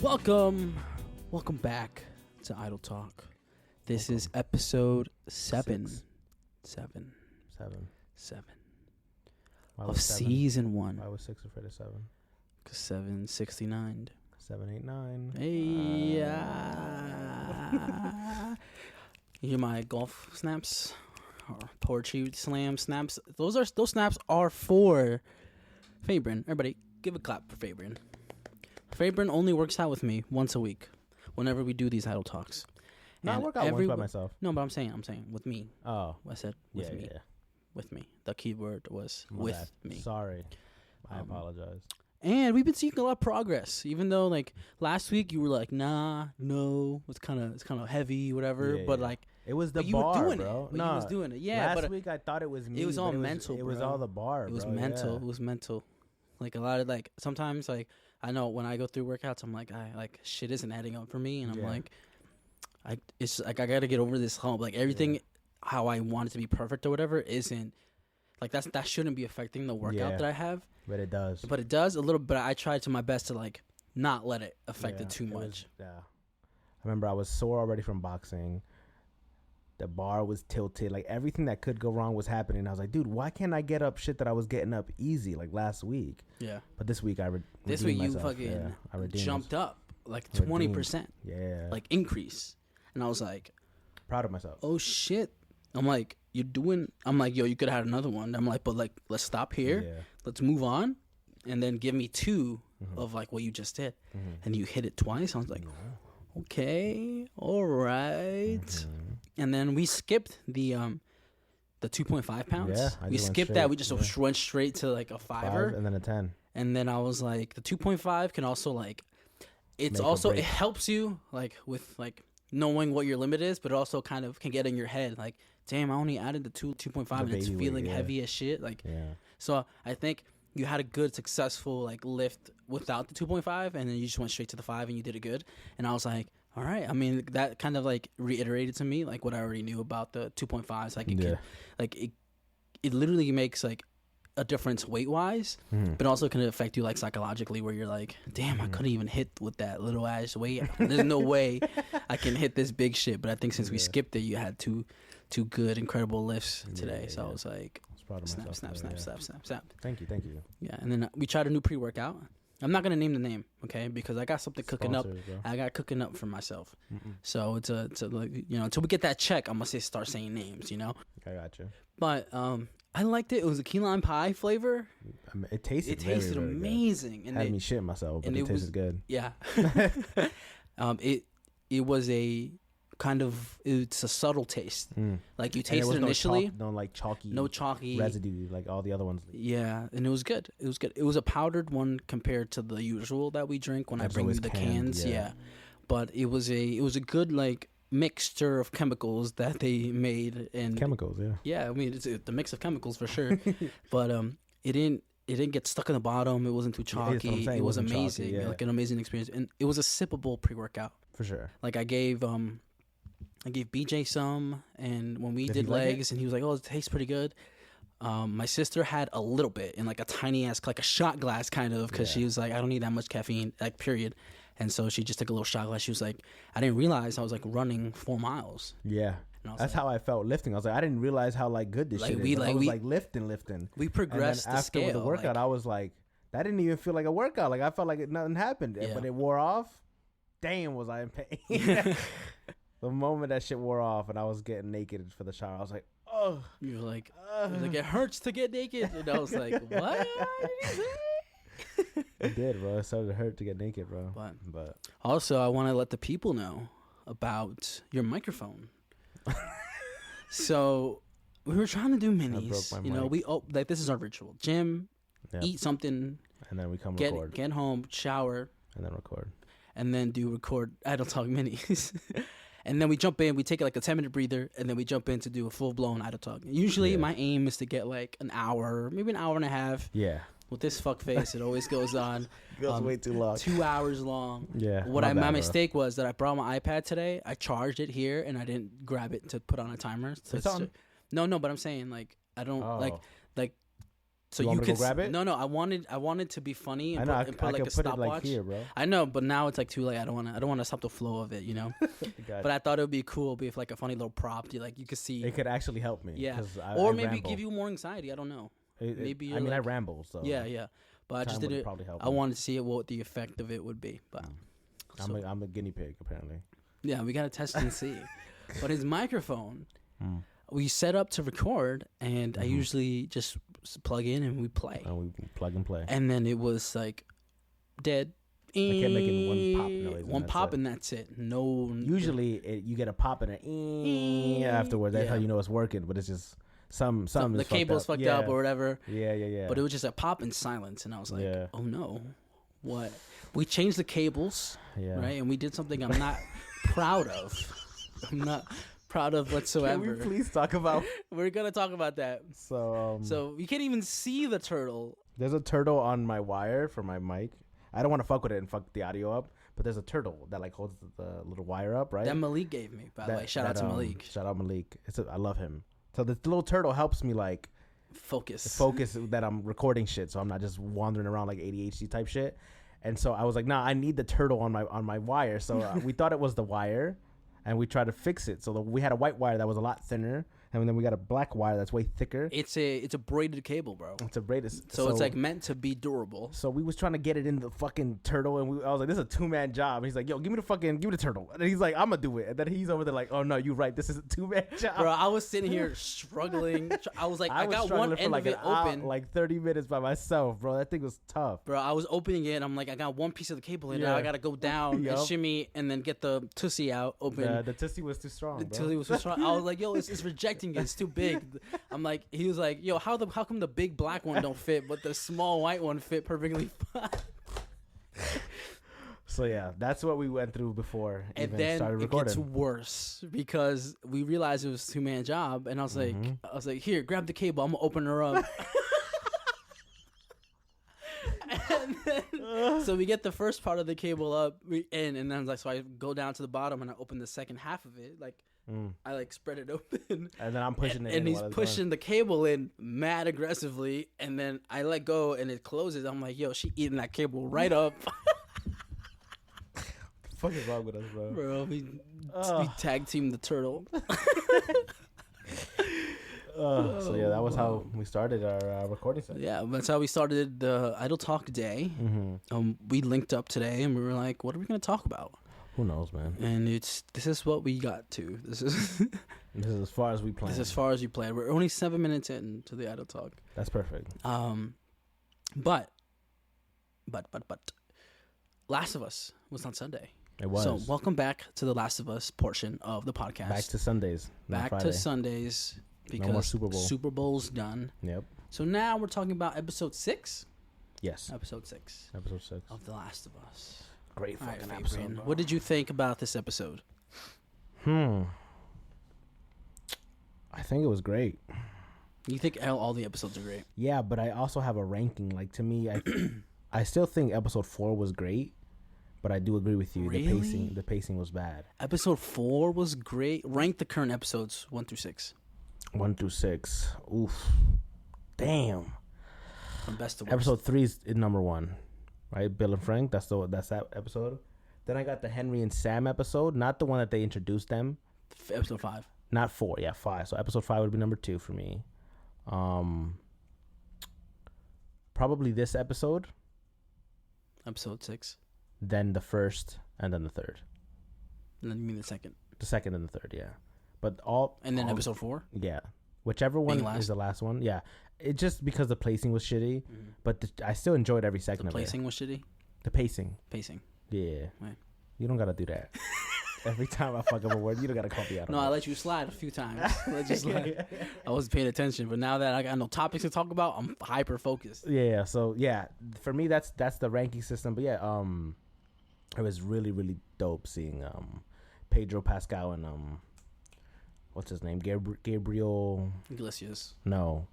Welcome back to Idletalk. This is episode 7 of season 1. I was 6 afraid of 7. 769. 789. Hey, you hear my golf snaps or poetry slam snaps? Those snaps are for Fabreeze. Everybody, give a clap for Fabreeze. Fabreeze only works out with me once a week, whenever we do these idle talks. No, I work out once by myself. No, but I'm saying with me. Oh, I said with me. Yeah. With me. The keyword was with me. Sorry, I apologize. And we've been seeing a lot of progress, even though like last week you were like, nah, no, it's kind of heavy, whatever. But like it was the you bar, were doing bro. It. No, you was doing it. Yeah, last week I thought it was me. It was all mental. It was all the bar. It was bro. mental. Yeah. It was mental. Like a lot of like sometimes like I know when I go through workouts, I'm like shit isn't adding up for me, and I'm like, it's like I gotta get over this hump. Like everything, how I want it to be perfect or whatever isn't. Like that shouldn't be affecting the workout that I have. But it does. But it does a little bit. I try to my best to like not let it affect it too much. I remember I was sore already from boxing. The bar was tilted. Like everything that could go wrong was happening. I was like, dude, why can't I get up shit that I was getting up easy like last week? Yeah. But this week this week you myself. fucking jumped up like 20%. Yeah. Like increase. And I was like, proud of myself. Oh shit. I'm like, I'm like, yo, you could have had another one. I'm like, but like, let's stop here. Yeah. Let's move on. And then give me 2 of like what you just did. And you hit it twice. I was like, okay, all right. And then we skipped the 2.5 pounds. Yeah, we skipped that. We just went straight to like a 5 and then a 10. And then I was like, the 2.5 can also like, it helps you like with like knowing what your limit is, but it also kind of can get in your head like, damn, I only added the 2.5 and it's feeling heavy as shit. Like, so I think you had a good successful like lift without the 2.5, and then you just went straight to the 5 and you did it good. And I was like, all right. I mean, that kind of like reiterated to me like what I already knew about the 2.5s. Like it literally makes like a difference weight wise, but also can affect you like psychologically, where you're like, damn, I couldn't even hit with that little ass weight. There's no way I can hit this big shit. But I think since we skipped it, you had two good, incredible lifts today. So I was like, snap. Thank you. Yeah, and then we tried a new pre-workout. I'm not gonna name the name, okay? Because I got something cooking up. Bro. I got cooking up for myself. So it's like, you know, until we get that check, I'm gonna start saying names. You know. I got you. But I liked it. It was a key lime pie flavor. I mean, it tasted very, amazing. Good. And had me shit myself, but it tasted good. Yeah. It was a kind of, it's a subtle taste. Like you taste it initially. No chalky residue like all the other ones. Yeah, and it was good. It was a powdered one compared to the usual that we drink when I bring you the cans. Yeah. But it was a good like mixture of chemicals that they made, and chemicals. I mean it's the mix of chemicals for sure. But it didn't get stuck in the bottom. It wasn't too chalky. It was amazing. Chalky, like an amazing experience, and it was a sippable pre-workout for sure. Like I gave BJ some, and when we did legs, and he was like, oh, it tastes pretty good. My sister had a little bit in like a tiny ass, like a shot glass kind of, because she was like, I don't need that much caffeine, like period. And so she just took a little shot glass. She was like, I didn't realize I was like running 4 miles. Yeah. That's how I felt lifting. I was like, I didn't realize how like good this shit is. I was like lifting. We progressed and then after scale. The workout, I was like, that didn't even feel like a workout. Like I felt like nothing happened. But it wore off. Damn, was I in pain. The moment that shit wore off and I was getting naked for the shower, I was like, oh. You were like, it hurts to get naked. And I was like, what? It did, bro. It started to hurt to get naked, bro. But also, I want to let the people know about your microphone. So we were trying to do minis. You know, like this is our ritual. Gym, eat something, and then we record. Get home, shower, and then record. And then record Idletalk minis. And then we jump in, we take like a 10-minute breather, and then we jump in to do a full-blown Idletalk. Usually my aim is to get like an hour, maybe an hour and a half. Yeah. With this fuck face, it always goes on. It goes way too long. 2 hours long. Yeah. My mistake was that I brought my iPad today. I charged it here, and I didn't grab it to put on a timer. So it's on? No, but I'm saying like I don't like So you could grab it. No, I wanted to be funny and put like a stopwatch here, bro. I know, but now it's like too late. I don't want to stop the flow of it, you know. But I thought it would be cool, if like a funny little prop. You could see. It could actually help me. Yeah, or maybe give you more anxiety. I don't know. Maybe I mean, I ramble, so yeah. But I just didn't. I wanted to see what the effect of it would be. But I'm a guinea pig apparently. Yeah, we gotta test and see. But his microphone, we set up to record, and I usually just plug in and we play. And we plug and play. And then it was like dead. I kept making one pop noise. One pop and that's it. No. Usually you get a pop and a afterwards. That's how you know it's working. But it's just some the cable's fucked up or whatever. Yeah. But it was just a pop and silence, and I was like, oh no, what? We changed the cables, right? And we did something I'm not proud of. I'm not proud of whatsoever. Can we please talk about? We're gonna talk about that. So you can't even see the turtle. There's a turtle on my wire for my mic. I don't want to fuck with it and fuck the audio up, but there's a turtle that like holds the little wire up, right? That Malik gave me, by the way. Shout out to Malik. Shout out Malik. I love him. So this little turtle helps me like focus that I'm recording shit, so I'm not just wandering around like ADHD type shit. And so I was like, nah, I need the turtle on my wire. So we thought it was the wire, and we tried to fix it. So we had a white wire that was a lot thinner, and then we got a black wire that's way thicker. It's a braided cable, bro. It's a braided. So it's like meant to be durable. So we was trying to get it in the fucking turtle, and I was like, this is a 2-man job. And he's like, yo, give me the turtle. And he's like, I'm gonna do it. And then he's over there like, oh no, you're right. This is a 2-man job. Bro, I was sitting here struggling. I was like, I got one end of it open. Like 30 minutes by myself, bro. That thing was tough. Bro, I was opening it. I'm like, I got one piece of the cable in. Now I gotta go down and shimmy and then get the tussie out open. The tussie was too strong. The tussie was too strong. I was like, yo, it's rejecting it. It's too big. I'm like, he was like, yo, how come the big black one don't fit, but the small white one fit perfectly fine? So yeah, that's what we went through before and even then started recording. It gets worse because we realized it was a 2-man job, and I was like, here, grab the cable. I'm gonna open her up. And then, so we get the first part of the cable up, and then like, so I go down to the bottom and I open the second half of it, like. I like spread it open, and then I'm pushing it, and he's pushing the cable in mad aggressively, and then I let go and it closes. I'm like, yo, she eating that cable right up. What the fuck is wrong with us, bro? Bro, we tag teamed the turtle. So yeah, that was how we started our recording session. Yeah, that's how we started the Idletalk day. We linked up today, and we were like, what are we gonna talk about? Who knows, man? And this is what we got to. This is as far as we planned. This is as far as we planned. We're only 7 minutes into the Idletalk. That's perfect. But Last of Us was on Sunday. It was. So welcome back to the Last of Us portion of the podcast. Back to Sundays. Back to Sundays because no more Super Bowl. Super Bowl's done. Yep. So now we're talking about episode 6. Yes. Episode 6. Episode 6 of The Last of Us. Great fucking episode. Bro. What did you think about this episode? I think it was great. You think all the episodes are great? Yeah, but I also have a ranking. Like, to me, I still think episode 4 was great, but I do agree with you. Really? The pacing was bad. Episode 4 was great. Rank the current episodes 1 through 6. 1 through 6. Oof. Damn. From best to worst. Episode 3 is number 1. Right, Bill and Frank. That's that episode. Then I got the Henry and Sam episode, not the one that they introduced them. Episode 5. Not 4, yeah, 5. So episode 5 would be number 2 for me. Probably this episode. Episode 6. Then the first, and then the third. And then you mean the second? The second and the third, yeah. But and then episode 4. Yeah, whichever one is the last one. Yeah. It just because the placing was shitty, but I still enjoyed every second of it. The placing was shitty? The pacing. Yeah. Right. You don't got to do that. Every time I fuck up a word, you don't got to call me out. No, I let you slide a few times. I wasn't paying attention, but now that I got no topics to talk about, I'm hyper focused. Yeah, so yeah, for me that's the ranking system. But yeah, it was really, really dope seeing Pedro Pascal and what's his name? Gabriel Iglesias. No.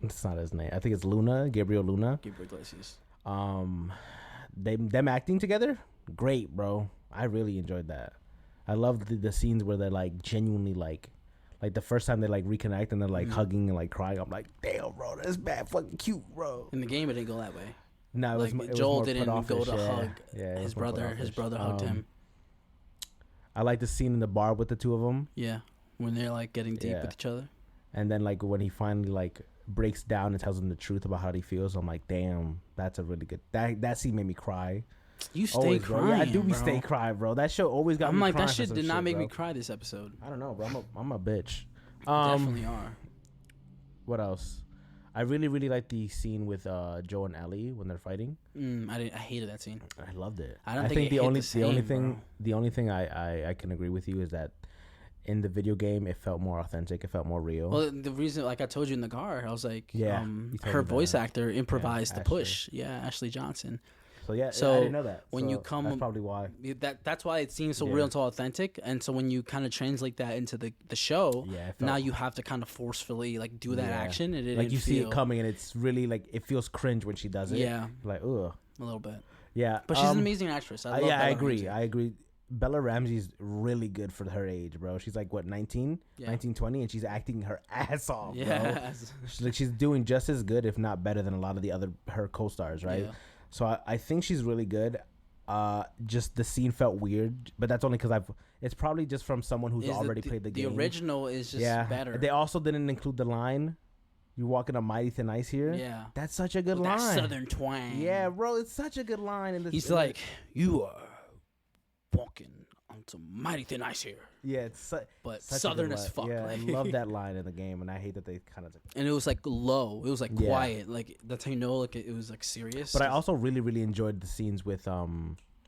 That's not his name. I think it's Gabriel Luna. Gabriel Iglesias. Them acting together, great, bro. I really enjoyed that. I loved the scenes where they're like genuinely like Like the first time they like reconnect and they're like hugging and like crying. I'm like, damn, bro, that's bad fucking cute, bro. In the game, it didn't go that way. No, like it Joel was didn't go to hug his brother. His brother hugged him. I like the scene in the bar with the two of them. Yeah, when they're like getting deep with each other. And then like when he finally like breaks down and tells him the truth about how he feels, I'm like, damn, that's a really good. That scene made me cry. You stay crying, yeah, I do be stay crying, bro. That show always got me crying. I'm like, that shit did not make me cry this episode. I don't know, bro. I'm a bitch. Definitely are. What else? I really, really like the scene with Joe and Ellie when they're fighting. I hated that scene. I loved it. I think the only thing I can agree with you is that in the video game it felt more authentic. It felt more real. Well, the reason, like I told you in the car, I was like, yeah, her voice actor improvised the push. Yeah, Ashley Johnson. So yeah, so I didn't know that. When you come, that's probably why. That's why it seems so real and so authentic. And so when you kind of translate that into the show, now you have to kind of forcefully like do that action. And like you see it coming, and it's really like it feels cringe when she does it. Yeah, like ugh, a little bit. Yeah, but she's an amazing actress. I agree. Bella Ramsey's really good for her age, bro. She's like what 19, 20, and she's acting her ass off, bro. She's doing just as good, if not better, than a lot of the other her co-stars, right? Yeah. So I think she's really good. Just the scene felt weird, but that's only because it's probably just from someone who's already played the game. The original is just better. They also didn't include the line, "You walking on mighty thin ice here." Yeah, that's such a good line. That southern twang. Yeah, bro, it's such a good line. In this, he's like, "You are walking on some mighty thin ice here." Yeah, it's but southern as fuck. Yeah, I love that line in the game, and I hate that they kind of. And it was like low. It was like quiet. Like that's how you know, like it was like serious. But I also really, really enjoyed the scenes with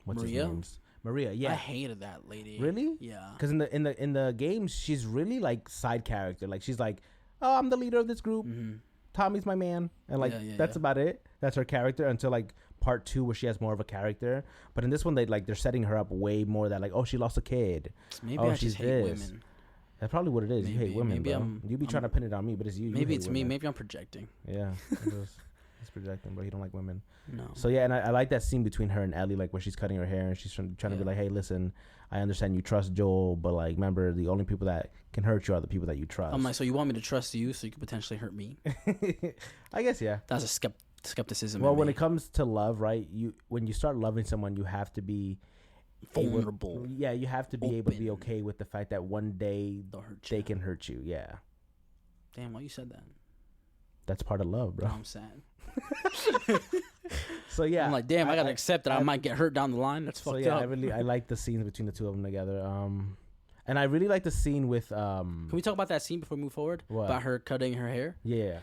what's his name? Maria. Yeah, I hated that lady. Really? Yeah. Because in the games, she's really like side character. Like she's like, oh, I'm the leader of this group. Mm-hmm. Tommy's my man, and like that's about it. That's her character until like part 2 where she has more of a character. But in this one, they're setting her up way more that like, oh, she lost a kid. Maybe I just hate women. That's probably what it is. You hate women, bro. You be trying to pin it on me, but it's you. Maybe it's me. Maybe I'm projecting. Yeah, it's projecting, bro. You don't like women. No. So yeah, and I like that scene between her and Ellie, like where she's cutting her hair and she's trying to be like, hey, listen, I understand you trust Joel, but like, remember, the only people that can hurt you are the people that you trust. I'm like, so you want me to trust you so you could potentially hurt me? I guess, yeah. That's a skepticism. Well, when it comes to love, right? When you start loving someone, you have to be vulnerable. You have to be able to be okay with the fact that one day they can hurt you. Yeah. Damn, why you said that? That's part of love, bro. No, I'm sad. So yeah, I'm like, damn, I gotta accept that I might get hurt down the line. That's fucked up. I like the scenes between the two of them together. And I really like the scene with. Can we talk about that scene before we move forward? What? About her cutting her hair? Yeah.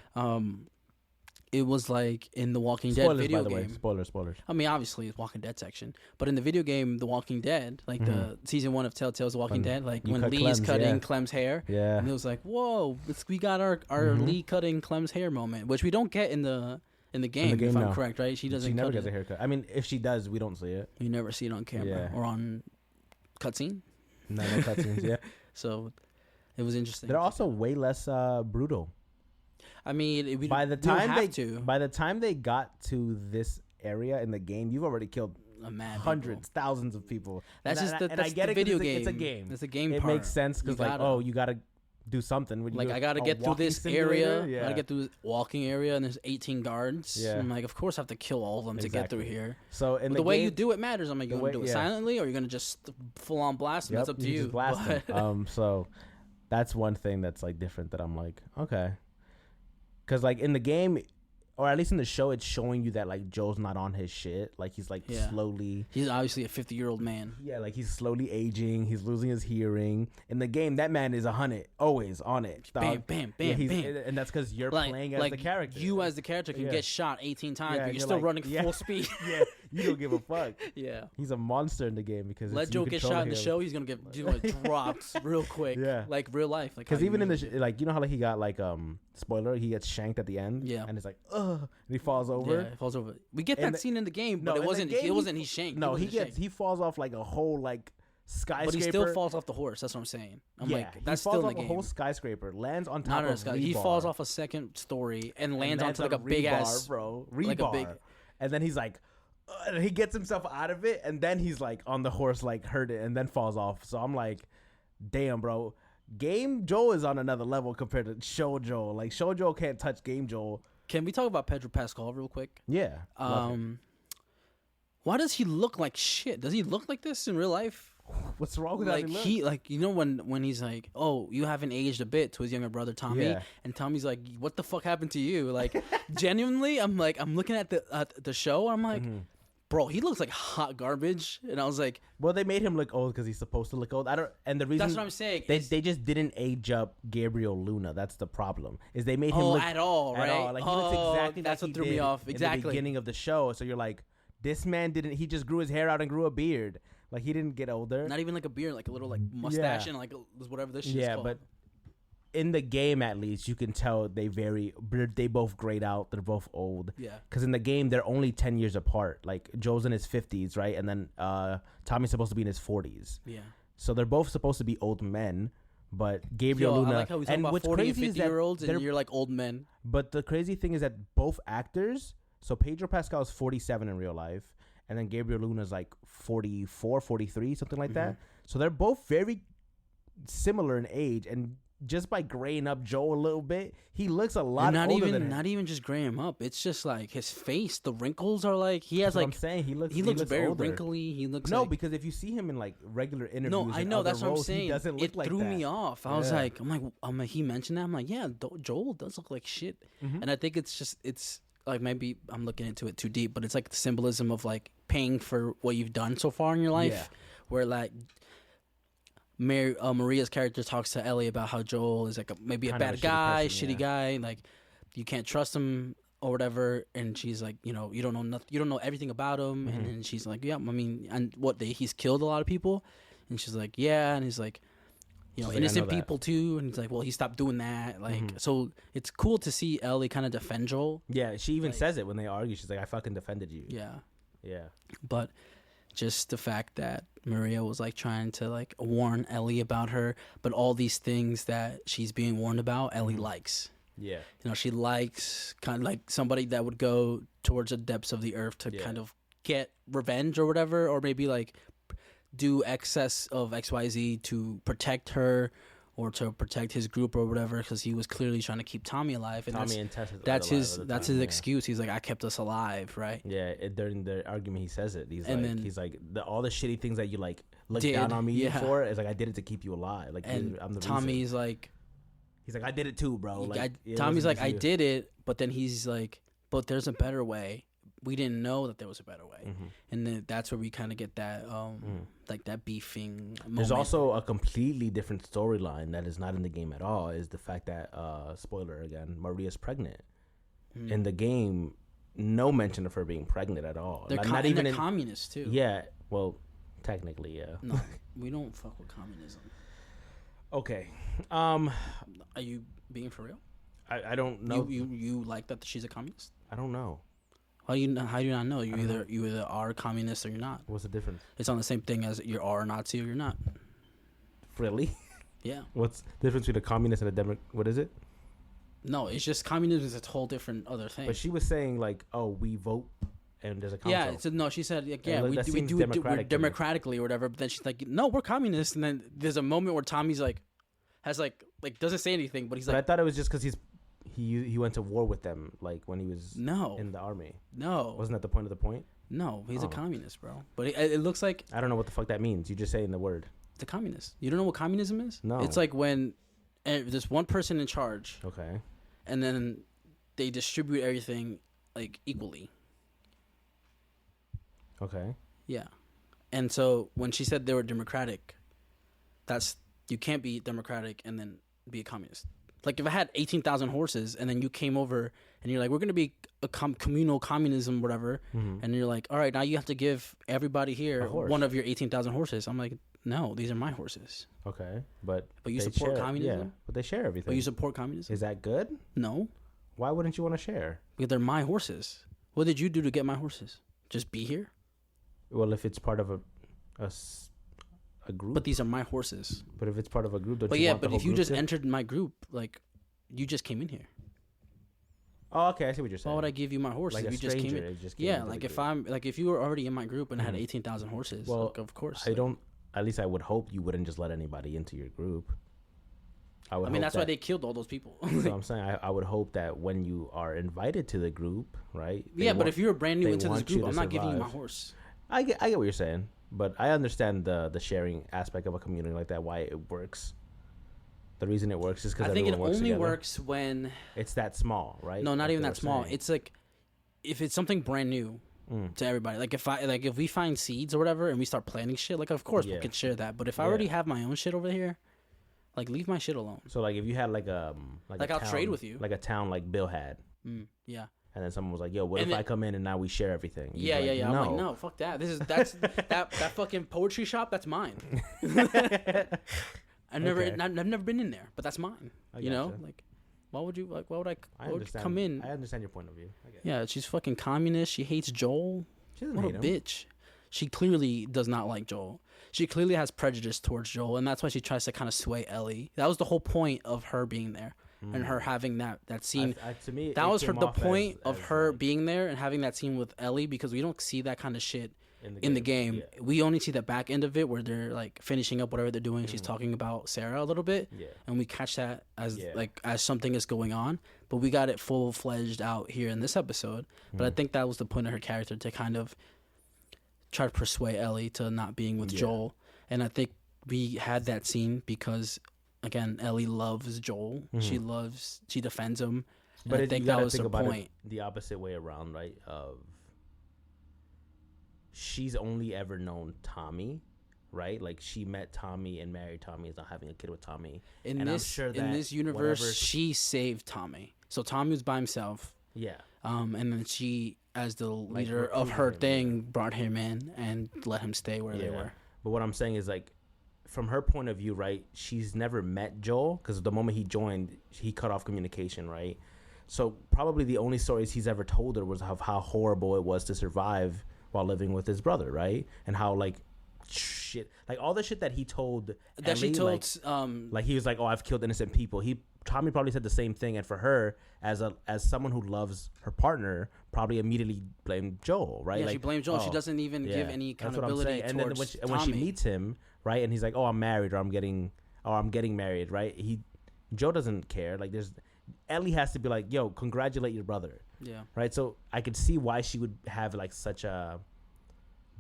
It was like in the Walking Dead video game. Spoilers. I mean, obviously it's Walking Dead section, but in the video game, The Walking Dead, like the season 1 of Telltale's The Walking Dead, like when Lee's cutting Clem's hair, and it was like, whoa, we got our Lee cutting Clem's hair moment, which we don't get in the game, if I'm correct, right? She never gets a haircut. I mean, if she does, we don't see it. You never see it on camera or on cutscene. No cutscenes. Yeah. So it was interesting. They're also way less brutal. I mean, by the time they got to this area in the game, you've already killed hundreds, thousands of people. That's the video game. It's a game. It's a game. It makes sense because you gotta do something. Like I gotta get through this area. I gotta get through this walking area, and there's 18 guards. Yeah. I'm like, of course I have to kill all of them to get through here. So the way you do it matters. I'm like, you gonna do it silently, or you're gonna just full on blast them? That's up to you. Just blast them. So that's one thing that's like different that I'm like, okay. Because, like, in the game, or at least in the show, it's showing you that, like, Joel's not on his shit. Like, he's, like, slowly... He's obviously a 50-year-old man. Yeah, like, he's slowly aging. He's losing his hearing. In the game, that man is 100. Always on it. Bam, bam, bam, bam. And that's because you're playing as the character. You as the character can get shot 18 times, but you're still running full speed. Yeah, you don't give a fuck. Yeah. He's a monster in the game because let Joel get shot in the show, he's gonna get dropped real quick. Yeah. Like real life. Because even in the like, you know how like he got like spoiler, he gets shanked at the end. Yeah. And it's like and he falls over. Yeah, he falls over. We get that scene in the game, but it wasn't he shanked. No, he falls off like a whole like skyscraper. But he still falls off the horse. That's what I'm saying. I'm like, that's still in the game. He falls off a whole skyscraper, lands on top of rebar. He falls off a second story and lands onto like a big ass bro. Rebar. And then he's like, and he gets himself out of it, and then he's like on the horse, like hurt it, and then falls off. So I'm like, damn, bro, Game Joel is on another level compared to Show Joel. Like Show Joel can't touch Game Joel. Can we talk about Pedro Pascal real quick? Yeah. Why does he look like shit? Does he look like this in real life? What's wrong with like that? He like, you know, when he's like, oh, you haven't aged a bit, to his younger brother Tommy, and Tommy's like, what the fuck happened to you? Like, genuinely, I'm looking at the show, I'm like, bro, he looks like hot garbage, and I was like, well, they made him look old because he's supposed to look old. And the reason that's what I'm saying. They just didn't age up Gabriel Luna. That's the problem. Is they made him look at all, right? All. Like he looks exactly that's like what threw me off. Exactly. In the beginning of the show. So you're like, this man didn't. He just grew his hair out and grew a beard. Like he didn't get older. Not even like a beard, like a little like mustache and like whatever this shit is called. But in the game, at least, you can tell they both grayed out. They're both old. Yeah. Because in the game, they're only 10 years apart. Like Joe's in his 50s, right? And then Tommy's supposed to be in his 40s. Yeah. So they're both supposed to be old men. But Gabriel Luna, I like how we talk about 40 and 50-year-olds, and you're like old men. But the crazy thing is that both actors. So Pedro Pascal is 47 in real life. And then Gabriel Luna is like 44, 43, something like that. So they're both very similar in age. And just by graying up Joe a little bit, he looks a lot older than him. Not even just graying him up. It's just like his face, the wrinkles are like, he has. That's like, what I'm saying. He looks very older. Wrinkly. He looks because if you see him in like regular interviews, no, I know, that's what I'm saying. He doesn't look like that. It threw me off. I was like, he mentioned that. I'm like, yeah, Joel does look like shit. And I think it's like, maybe I'm looking into it too deep, but it's like the symbolism of like paying for what you've done so far in your life, where like Maria's character talks to Ellie about how Joel is like maybe a bad guy, shitty guy, like you can't trust him or whatever, and she's like, you know, you don't know nothing, you don't know everything about him, and then she's like, yeah, I mean, and he's killed a lot of people, and she's like, yeah, and he's like, you know, innocent people too, and he's like, well, he stopped doing that, like, so it's cool to see Ellie kind of defend Joel. Yeah, she even says it when they argue. She's like, I fucking defended you. Yeah, but just the fact that Maria was like trying to like warn Ellie about her, but all these things that she's being warned about, Ellie likes. Yeah, you know, she likes kind of like somebody that would go towards the depths of the earth to kind of get revenge or whatever, or maybe like do excess of XYZ to protect her or to protect his group or whatever, because he was clearly trying to keep Tommy alive. And that's his excuse. He's like, I kept us alive, right? Yeah, during the argument, he says it. He's like, all the shitty things that you like look down on me for, is like, I did it to keep you alive. Like, and I'm the Tommy's reason. like, he's like, I did it too, bro. Like, Tommy's like, I did it, but then he's like, but there's a better way. We didn't know that there was a better way, and then that's where we kind of get that like that beefing moment. There's also a completely different storyline that is not in the game at all, is the fact that spoiler again, Maria's pregnant. In the game, no mention of her being pregnant at all. They're not even they're communists too. Yeah, well, technically, yeah. No, we don't fuck with communism. Okay. Are you being for real? I don't know. You like that she's a communist? I don't know. How do you not know? You either are a communist or you're not. What's the difference? It's on the same thing as you are a Nazi or you're not. Really? Yeah. What's the difference between a communist and a Democrat? What is it? No, it's just communism is a whole different other thing. But she was saying like, oh, we vote and there's a council. Yeah, no, she said we do it democratically or whatever. But then she's like, no, we're communists. And then there's a moment where Tommy's like, has like doesn't say anything, but he's like. But I thought it was just because he went to war with them, like when he was in the army. No, wasn't that the point of the point? No, he's a communist, bro. But it looks like, I don't know what the fuck that means. You just saying the word. It's a communist. You don't know what communism is? No. It's like when there's one person in charge. Okay. And then they distribute everything like equally. Okay. Yeah. And so when she said they were democratic, you can't be democratic and then be a communist. Like if I had 18,000 horses and then you came over and you're like, we're going to be a communal communism, whatever. And you're like, all right, now you have to give everybody here one of your 18,000 horses. I'm like, no, these are my horses. Okay. But you support communism? Yeah, but they share everything. But you support communism? Is that good? No. Why wouldn't you want to share? Because they're my horses. What did you do to get my horses? Just be here? Well, if it's part of a group. But these are my horses. But if it's part of a group, don't but you yeah, want the but whole if you group just to? entered my group, like you just came in here. Oh, okay, I see what you're saying. Why would I give you my horses like if you just came in? Just came yeah, like if you were already in my group and I had 18,000 horses, well, like, of course. I don't. At least I would hope you wouldn't just let anybody into your group. I mean, that's why they killed all those people. So I'm saying I would hope that when you are invited to the group, right? Yeah, but if you're brand new into this group, I'm not giving you my horse. I get what you're saying, but I understand the sharing aspect of a community like that, why it works. The reason it works is because I think it only works when it's that small, right? No, not even that small. It's like if it's something brand new to everybody. Like if we find seeds or whatever and we start planting shit, like of course we can share that. But if I already have my own shit over here, like leave my shit alone. So like if you had like I'll trade with you, like a town like Bill had, yeah. And then someone was like, "Yo, what if I come in and now we share everything?" Yeah. I'm like, no, fuck that. That fucking poetry shop. That's mine. I've never been in there, but that's mine. You know, like, why would you come in? I understand your point of view. Yeah, she's fucking communist. She hates Joel. She doesn't hate him. Bitch. She clearly does not like Joel. She clearly has prejudice towards Joel, and that's why she tries to kind of sway Ellie. That was the whole point of her being there and her having that scene. To me, that was the point of her being there and having that scene with Ellie, because we don't see that kind of shit in the game. Yeah. We only see the back end of it where they're like finishing up whatever they're doing. She's talking about Sarah a little bit, and we catch that as as something is going on. But we got it full-fledged out here in this episode. But I think that was the point of her character, to kind of try to persuade Ellie to not being with Joel. And I think we had that scene because, again, Ellie loves Joel. She defends him. But I think that was her point. The opposite way around, right? She's only ever known Tommy, right? Like she met Tommy and married Tommy, is not having a kid with Tommy. In this universe, she saved Tommy. So Tommy was by himself. Yeah. And then she, as the leader of her thing, brought him in and let him stay where they were. But what I'm saying is, like, from her point of view, right, she's never met Joel, because the moment he joined, he cut off communication, right? So probably the only stories he's ever told her was of how horrible it was to survive while living with his brother, right? And how, like, shit, like all the shit that he told that Ellie, she told like he was like, oh, I've killed innocent people. Tommy probably said the same thing, and for her, as someone who loves her partner, probably immediately blamed Joel, right? Yeah, like, she blamed Joel. She doesn't even give any accountability towards Tommy. And then when she meets him, right, and he's like, oh, I'm married, or I'm getting married, right? Joe doesn't care. Like, Ellie has to be like, yo, congratulate your brother. Yeah. Right. So I could see why she would have like such a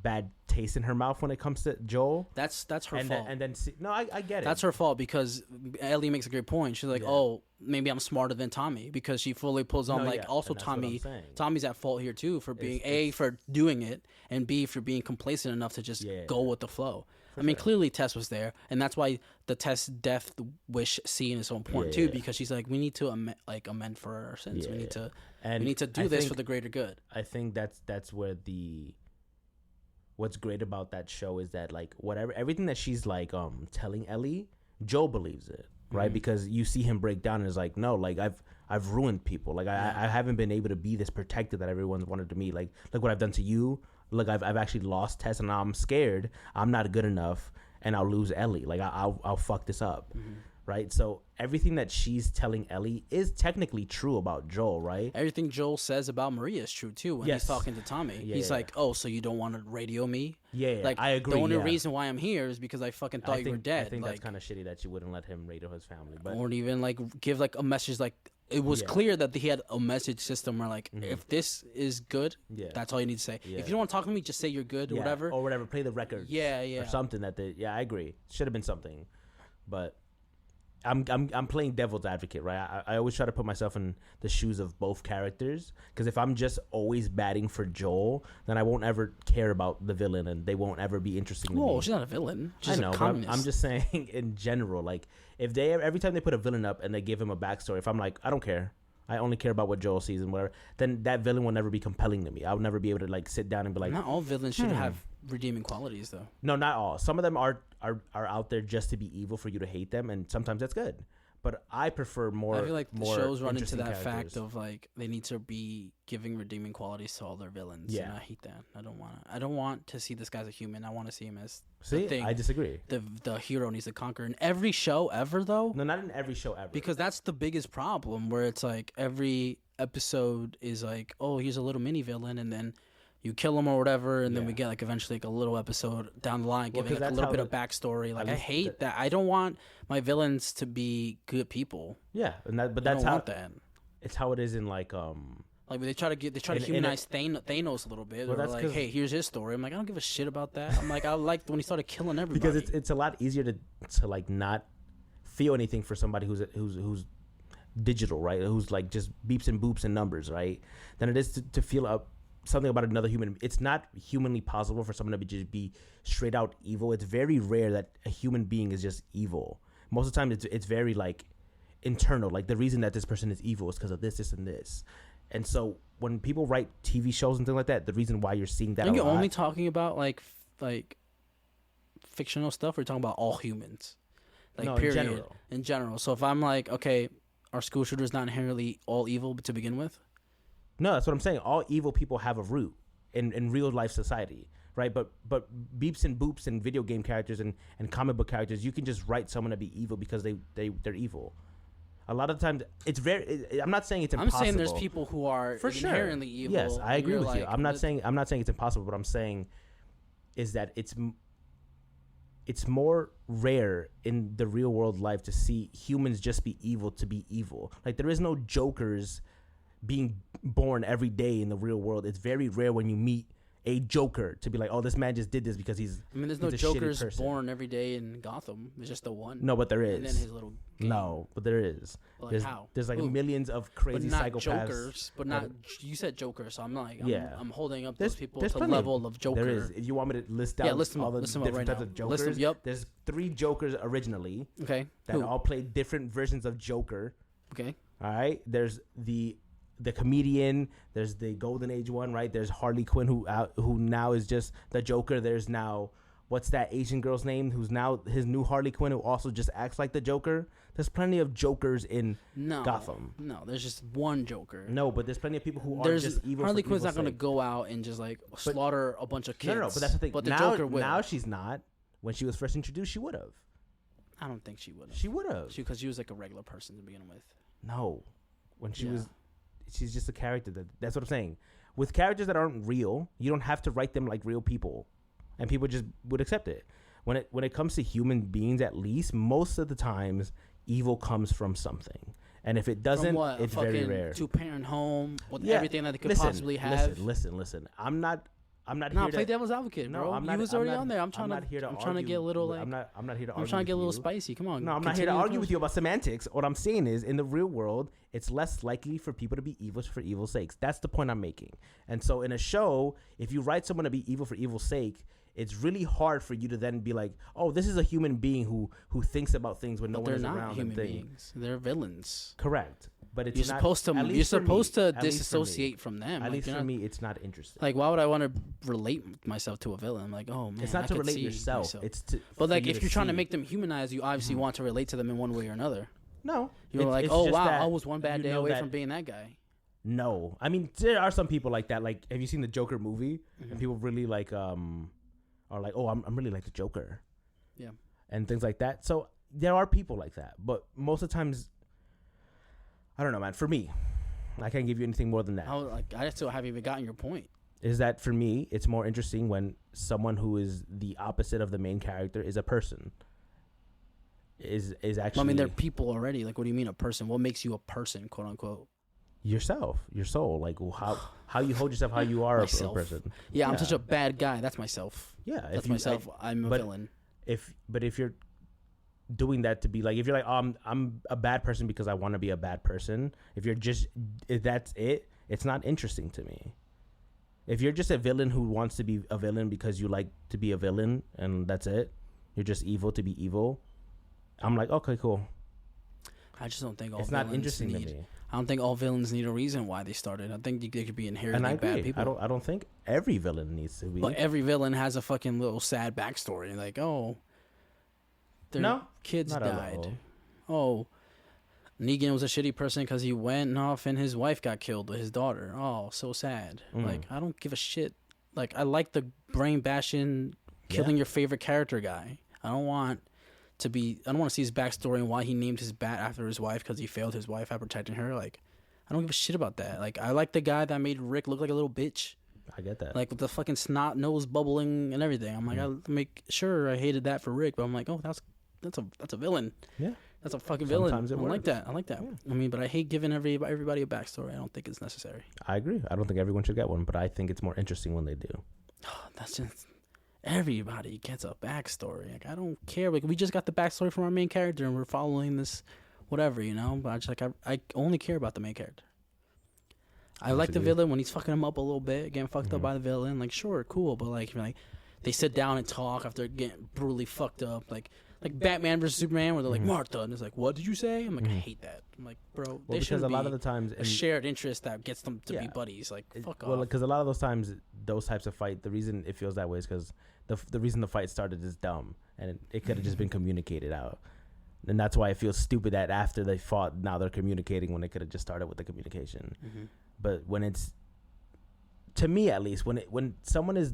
bad taste in her mouth when it comes to Joel. That's her fault. I get it. That's her fault, because Ellie makes a great point. She's like, oh, maybe I'm smarter than Tommy, because she fully pulls on also Tommy's at fault here too for being for doing it, and B, for being complacent enough to just go with the flow. I mean, clearly Tess was there, and that's why the Tess death wish scene is so important too, because she's like, we need to amend for our sins. We need to do this for the greater good. I think that's where what's great about that show is that, like, everything that she's like telling Ellie, Joe believes it, right? Because you see him break down and is like, no, like I've ruined people, like I haven't been able to be this protector that everyone's wanted to me. Like, look what I've done to you. Look, I've actually lost Tess, and now I'm scared. I'm not good enough, and I'll lose Ellie. Like I'll fuck this up, right? So everything that she's telling Ellie is technically true about Joel, right? Everything Joel says about Maria is true too. When he's talking to Tommy, he's like, "Oh, so you don't want to radio me?" Yeah, like I agree. The only reason why I'm here is because I fucking thought you were dead. I think that's kind of shitty that you wouldn't let him radio his family, but or even like give like a message like. It was clear that he had a message system where, like, if this is good, that's all you need to say. If you don't want to talk to me, just say you're good or whatever. Or whatever. Play the record. Yeah. Or something I agree. Should have been something. But I'm playing devil's advocate, right? I always try to put myself in the shoes of both characters, because if I'm just always batting for Joel, then I won't ever care about the villain, and they won't ever be interesting to me. Whoa, she's not a villain. She's a communist. I'm just saying in general, like, if every time they put a villain up and they give him a backstory, if I'm like, I don't care, I only care about what Joel sees and whatever, then that villain will never be compelling to me. I'll never be able to like sit down and be like, not all villains should have redeeming qualities, though. No, not all. Some of them are out there just to be evil for you to hate them, and sometimes that's good. But I prefer more. I feel like the shows run into that fact of like they need to be giving redeeming qualities to all their villains. Yeah, and I hate that. I don't want to see this guy's a human. I want to see him as the thing. I disagree. The hero needs to conquer in every show ever, though. No, not in every show ever. Because that's the biggest problem, where it's like every episode is like, oh, here's a little mini villain, and then you kill them or whatever, and then we get like eventually like a little episode down the line giving like a little bit of backstory. Like I hate that. I don't want my villains to be good people. Yeah, and that's how it's how it is in like they try to humanize Thanos a little bit. Well, like, hey, here's his story. I'm like, I don't give a shit about that. I'm like, I liked when he started killing everybody because it's a lot easier to like not feel anything for somebody who's digital, right? Who's like just beeps and boops and numbers, right? Than it is to feel something about another human. It's not humanly possible for someone to just be straight out evil. It's very rare that a human being is just evil. Most of the time, it's very like internal. Like the reason that this person is evil is because of this, and this. And so when people write TV shows and things like that, the reason why you're seeing that, you're only talking about like fictional stuff, or you're talking about all humans, like no, period in general. So if I'm like, okay, are school shooters not inherently all evil to begin with? No, that's what I'm saying. All evil people have a root in real life society, right? But beeps and boops and video game characters and comic book characters, you can just write someone to be evil because they're evil. A lot of times, it's very. I'm not saying it's impossible. I'm saying there's people who are inherently evil. Yes, I agree with you. I'm not saying it's impossible. What I'm saying is that it's more rare in the real world life to see humans just be evil to be evil. Like there is no Jokers being born every day in the real world. It's very rare when you meet a Joker to be like, oh, this man just did this because he's. I mean, there's no Jokers born every day in Gotham. There's just the one. No, but there is. And then his little game. No, but there is. Like there's, how? There's like millions of crazy but not psychopaths. Jokers, but not. You said Jokers, so I'm like, I'm holding up those people to the level of Joker. There is. If you want me to list out all the different types of Jokers, there's 3 Jokers originally. Okay. That all play different versions of Joker. Okay. All right. There's the comedian, there's the Golden Age one, right? There's Harley Quinn who now is just the Joker. There's now what's that Asian girl's name who's now his new Harley Quinn who also just acts like the Joker. There's plenty of Jokers in Gotham. No, there's just one Joker. No, but there's plenty of people who are just evil. Harley Quinn's not going to go out and just like slaughter a bunch of kids. No, but that's the thing. But the Joker will. Now she's not. When she was first introduced, she would have. I don't think she would have. She would have. Because she was like a regular person to begin with. No, when she was. She's just a character. That's what I'm saying. With characters that aren't real, you don't have to write them like real people, and people just would accept it. When it comes to human beings, at least most of the times, evil comes from something. And if it doesn't, it's very rare. 2-parent home with everything that they could possibly have. Listen. I'm not play devil's advocate, bro. I'm not, you was already on there. I'm trying to get a little like. I'm not here to argue. I'm trying to get a little spicy. Come on. No, I'm not here to argue with you about semantics. What I'm saying is, in the real world, it's less likely for people to be evil for evil's sake. That's the point I'm making. And so, in a show, if you write someone to be evil for evil's sake, it's really hard for you to then be like, oh, this is a human being who thinks about things when no one is around. They're not human beings. They're villains. Correct. But it's you're supposed to disassociate from them. At least for me, it's not interesting. Like, why would I want to relate myself to a villain? I'm like, oh man, it's not to relate yourself. It's to. But like, if you're trying to make them humanized, you obviously want to relate to them in one way or another. No, you're like, oh wow, I was one bad day away from being that guy. No, I mean there are some people like that. Like, have you seen the Joker movie? Mm-hmm. And people really like are like, oh, I'm really like the Joker. Yeah, and things like that. So there are people like that, but most of the times. I don't know, man. For me, I can't give you anything more than that. I still haven't even gotten your point. Is that for me, it's more interesting when someone who is the opposite of the main character is a person. Is actually. I mean, they're people already. Like, what do you mean a person? What makes you a person, quote unquote? Yourself, your soul. Like how you hold yourself, how you are a person. Yeah, I'm such a bad guy. That's myself. Yeah, that's myself. I'm a villain. If you're doing that to be like, if you're like, I'm a bad person because I want to be a bad person, if that's it, it's not interesting to me. If you're just a villain who wants to be a villain because you like to be a villain and that's it, you're just evil to be evil, I'm like, okay, cool. I just don't think it's not interesting to me. I don't think all villains need a reason why they started. I think they could be inherently bad people. I don't think every villain needs to be. But every villain has a fucking little sad backstory. Like, oh, their kids died. Oh, Negan was a shitty person because he went off and his wife got killed with his daughter. Oh, so sad. Like, I don't give a shit. Like, I like the brain bashing, killing your favorite character guy. I don't want to see his backstory and why he named his bat after his wife because he failed his wife at protecting her. Like, I don't give a shit about that. Like, I like the guy that made Rick look like a little bitch. I get that. Like with the fucking snot nose bubbling and everything. I'm like, I make sure I hated that for Rick, but I'm like, oh, that's a villain. Yeah. That's a fucking villain. Sometimes it works. I like that. Yeah. I mean, but I hate giving everybody a backstory. I don't think it's necessary. I agree. I don't think everyone should get one, but I think it's more interesting when they do. That's just everybody gets a backstory. Like I don't care. Like we just got the backstory from our main character, and we're following this, whatever, you know. But I just like I only care about the main character. I like the villain when he's fucking him up a little bit, getting fucked up by the villain. Like sure, cool, but like they sit down and talk after getting brutally fucked up, like Batman versus Superman, where they're like Martha, and it's like, what did you say? I'm like, I hate that. I'm like, bro, well, because a lot of the times a shared interest that gets them to be buddies. Like, fuck off. Well, because a lot of those times, those types of fight, the reason it feels that way is because the reason the fight started is dumb, and it could have just been communicated out, and that's why it feels stupid that after they fought, now they're communicating when they could have just started with the communication. But when it's, to me at least, when someone is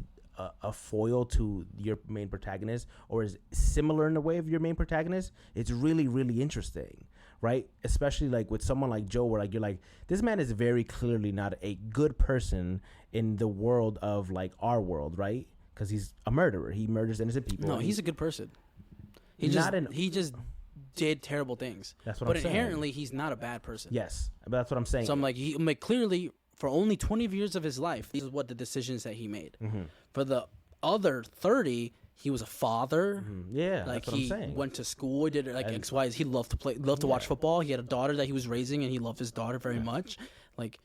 a foil to your main protagonist or is similar in the way of your main protagonist, it's really, really interesting, right? Especially like with someone like Joe, where like you're like, this man is very clearly not a good person in the world of like our world, right? Because he's a murderer. He murders innocent people. No, he's a good person. He just did terrible things. That's what I'm saying. But inherently, he's not a bad person. Yes, but that's what I'm saying. So I'm like, clearly, for only 20 years of his life, these are what the decisions that he made. For the other 30, he was a father. Yeah, like that's what I'm saying. He went to school. He did like X, Y. He loved to watch football. He had a daughter that he was raising, and he loved his daughter very much. Like,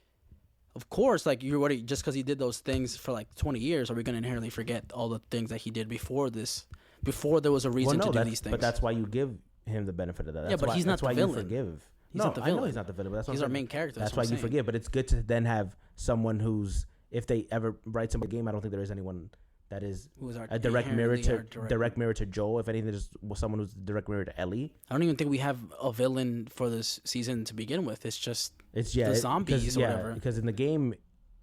of course, like just because he did those things for like 20 years, are we going to inherently forget all the things that he did before this? Before there was a reason to do these things. But that's why you give him the benefit of that. That's but he's not the villain. You forgive. He's not the villain. I know he's not the villain. But that's he's our main character. That's why you forgive. But it's good to then have someone who's, if they ever write some game, I don't think there is anyone that is a direct mirror to Joel. If anything, there's someone who's a direct mirror to Ellie. I don't even think we have a villain for this season to begin with. It's the zombies or whatever. Because in the game,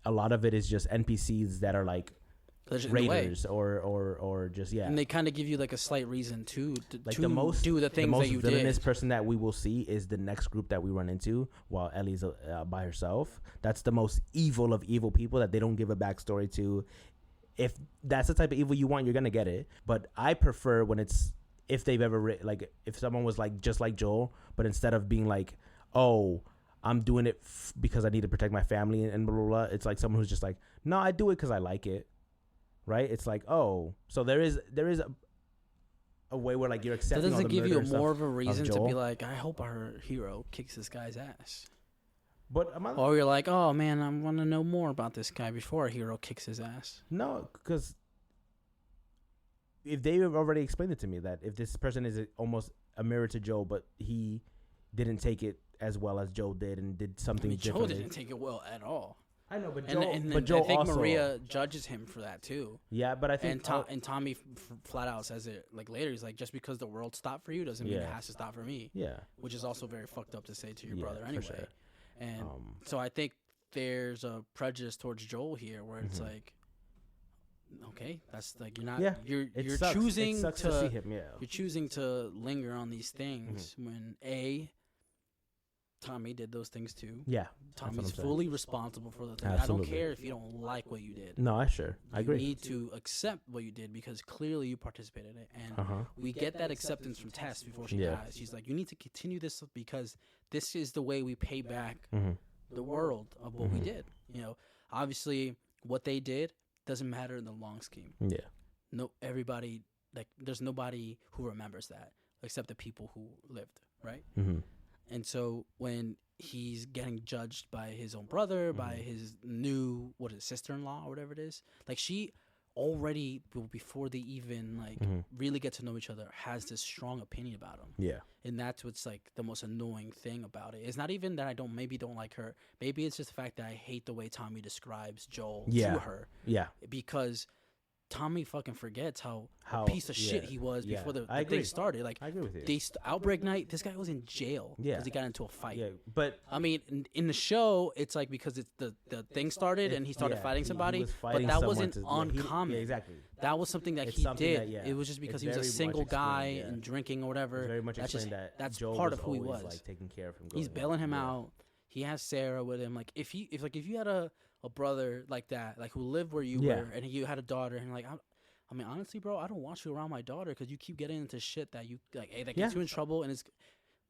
a lot of it is just NPCs that are like raiders or just and they kind of give you like a slight reason to do the things the most that you did. Villainous person that we will see is the next group that we run into while Ellie's by herself. That's the most evil of evil people that they don't give a backstory to. If that's the type of evil you want, you're gonna get it. But I prefer when it's, if they've ever if someone was like just like Joel, but instead of being like, oh, I'm doing it because I need to protect my family and blah blah blah, it's like someone who's just like, no, I do it because I like it. Right? It's like, oh, so there is a way where like you're accepting. That doesn't all the give you more of a reason to be like, I hope our hero kicks this guy's ass. But or you're like, oh man, I want to know more about this guy before our hero kicks his ass. No, because if they have already explained it to me that if this person is almost a mirror to Joe, but he didn't take it as well as Joe did and did something different. Joe didn't take it well at all. I know, but Joe I think also, Maria judges him for that too. Yeah, but I think and Tommy flat out says it like later. He's like, just because the world stopped for you doesn't mean it has to stop for me. Yeah, which is also very fucked up to say to your brother anyway. Sure. And so I think there's a prejudice towards Joel here, where it's like, okay, that's like you're not you're choosing to see him. Yeah, you're choosing to linger on these things when Tommy did those things too. Yeah. Tommy's fully responsible for the thing. Absolutely. I don't care if you don't like what you did. No, I agree. You need to accept what you did because clearly you participated in it. And we get that acceptance from Tess before she dies. She's like, you need to continue this because this is the way we pay back the world of what we did. You know, obviously what they did doesn't matter in the long scheme. Yeah. No, everybody, like, there's nobody who remembers that except the people who lived, right? And so when he's getting judged by his own brother, by his new, sister-in-law or whatever it is, like she already, before they even like really get to know each other, has this strong opinion about him. Yeah. And that's what's like the most annoying thing about it. It's not even that I don't like her. Maybe it's just the fact that I hate the way Tommy describes Joel to her. Yeah. Because Tommy fucking forgets how a piece of shit he was before the thing started. Like, I agree with you. Outbreak night, this guy was in jail because he got into a fight. Yeah, but I mean, in the show, it's like because it's the thing started and he started fighting somebody, but that wasn't uncommon. Yeah, exactly. That was something that he did. It was just because he was a single guy and drinking or whatever. It's very much that's part of who he was. Like taking care of him. He's bailing him out. He has Sarah with him. Like if you had a a brother like that, like who lived where you were, and you had a daughter, and like, I mean, honestly, bro, I don't want you around my daughter because you keep getting into shit that you like, that gets you in trouble, and it's,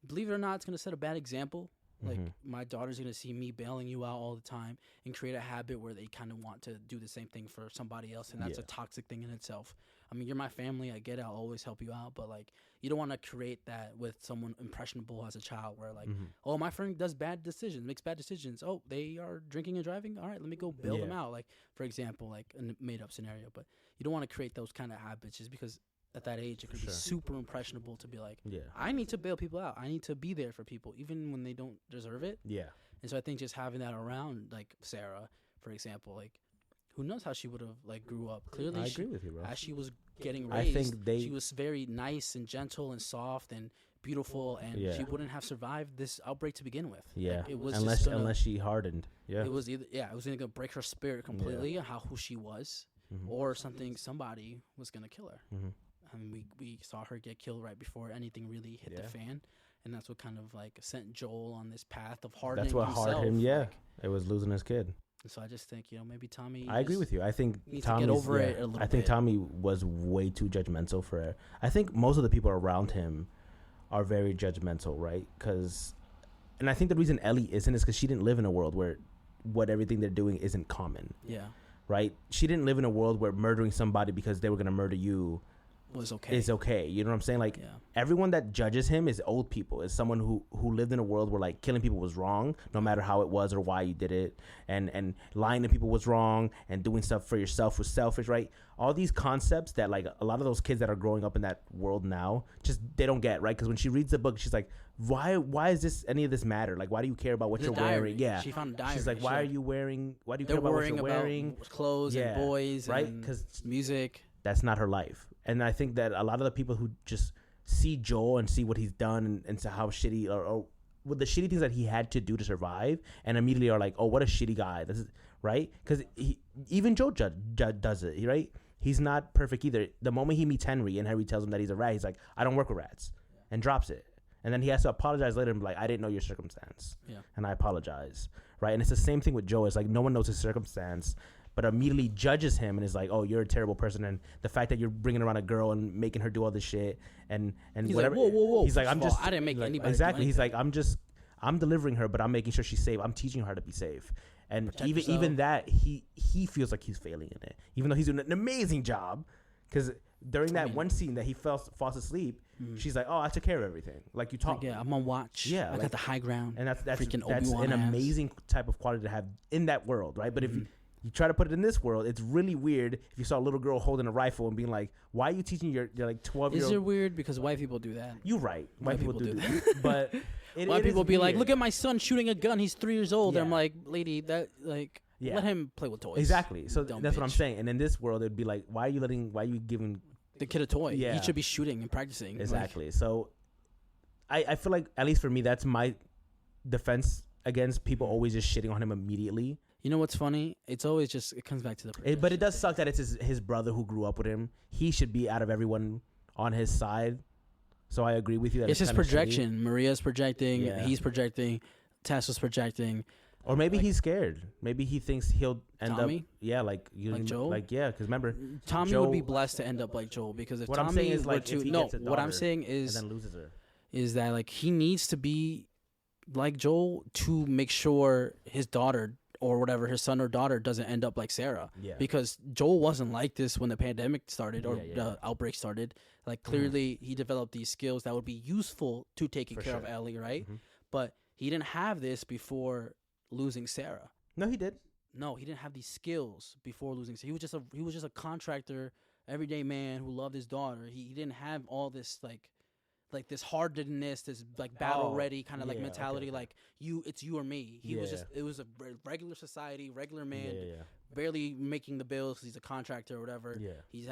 believe it or not, it's gonna set a bad example. Like my daughter's gonna see me bailing you out all the time and create a habit where they kind of want to do the same thing for somebody else, and that's a toxic thing in itself. I mean, you're my family, I get it, I'll always help you out, but like, you don't want to create that with someone impressionable as a child, where like, oh, my friend does bad decisions, makes bad decisions. Oh, they are drinking and driving. All right, let me go bail them out. Like, for example, like a made up scenario, but you don't want to create those kind of habits just because. At that age, it could be super impressionable to be like, I need to bail people out. I need to be there for people, even when they don't deserve it. Yeah. And so I think just having that around, like Sarah, for example, like, who knows how she would have like grew up. Clearly, I agree with you, bro. As she was getting raised, I think she was very nice and gentle and soft and beautiful, and she wouldn't have survived this outbreak to begin with. Yeah. Like, it was unless she hardened. Yeah. It was either it was either gonna break her spirit completely, who she was, or somebody was gonna kill her. I mean, we saw her get killed right before anything really hit the fan, and that's what kind of like sent Joel on this path of hardening himself. That's what hardened him. Yeah, like, it was losing his kid. So I just think, maybe Tommy. I agree with you. I think Tommy get over it a little bit. I think Tommy was way too judgmental for her. I think most of the people around him are very judgmental, right? And I think the reason Ellie isn't is because she didn't live in a world where everything they're doing isn't common. Yeah. Right. She didn't live in a world where murdering somebody because they were gonna murder you is okay. You know what I'm saying? Like, everyone that judges him is old people, is someone who lived in a world where like killing people was wrong, no matter how it was or why you did it, and lying to people was wrong, and doing stuff for yourself was selfish, right? All these concepts that like a lot of those kids that are growing up in that world now just they don't get, right? Because when she reads the book, she's like, why is any of this matter? Like, why do you care about what you're wearing? Yeah, she found a diary. She's like, why do you care about what you're wearing? Clothes and boys, right? Because music. That's not her life. And I think that a lot of the people who just see Joel and see what he's done and so how shitty or with the shitty things that he had to do to survive, and immediately are like, oh, what a shitty guy. This is right. Because even Joel does it, right? He's not perfect either. The moment he meets Henry and Henry tells him that he's a rat, he's like, I don't work with rats, and drops it. And then he has to apologize later and be like, I didn't know your circumstance. Yeah. And I apologize. Right. And it's the same thing with Joel. It's like no one knows his circumstance, but immediately judges him and is like, oh, you're a terrible person. And the fact that you're bringing around a girl and making her do all this shit and he's whatever. Like, whoa. He's like, I didn't make anybody exactly. He's like, I'm delivering her, but I'm making sure she's safe. I'm teaching her to be safe. And even that, he feels like he's failing in it, even though he's doing an amazing job. Because during that one scene that he falls asleep, she's like, oh, I took care of everything. Like you talk. Like, I'm on watch. Yeah. I got the high ground. And that's an amazing type of quality to have in that world, right? But if you try to put it in this world, it's really weird if you saw a little girl holding a rifle and being like, why are you teaching your like 12-year-old? Is it weird? Because white people do that. You're right. White people do that. But white people be like, look at my son shooting a gun. He's 3 years old. Yeah. And I'm like, lady, that like, let him play with toys. Exactly. So that's what I'm saying. And in this world, it'd be like, why are you giving the kid a toy? Yeah. He should be shooting and practicing. Exactly. Like, so I feel like, at least for me, that's my defense against people always just shitting on him immediately. You know what's funny? It's always just, it comes back to but it does suck that it's his brother who grew up with him. He should be out of everyone on his side. So I agree with you. That it's just projection. Shitty. Maria's projecting. Yeah. He's projecting. Tess was projecting. Or maybe he's scared. Maybe he thinks he'll end Tommy? up. Yeah, like Joel. Like because remember, Tommy would be blessed to end up like Joel, because if Tommy is like what I'm saying is and then loses her, is that like he needs to be like Joel to make sure his daughter or whatever, his son or daughter, doesn't end up like Sarah. Yeah. Because Joel wasn't like this when the pandemic started or the outbreak started. Like, clearly he developed these skills that would be useful to taking care of Ellie, right? But he didn't have this before losing Sarah. No, he did. No, he didn't have these skills before losing Sarah. He was just a contractor, everyday man who loved his daughter. He didn't have all this like this hardness, this like battle ready kind of like mentality. Okay. Like it's you or me. It was a regular society, regular man, barely making the bills because he's a contractor or whatever. Yeah. He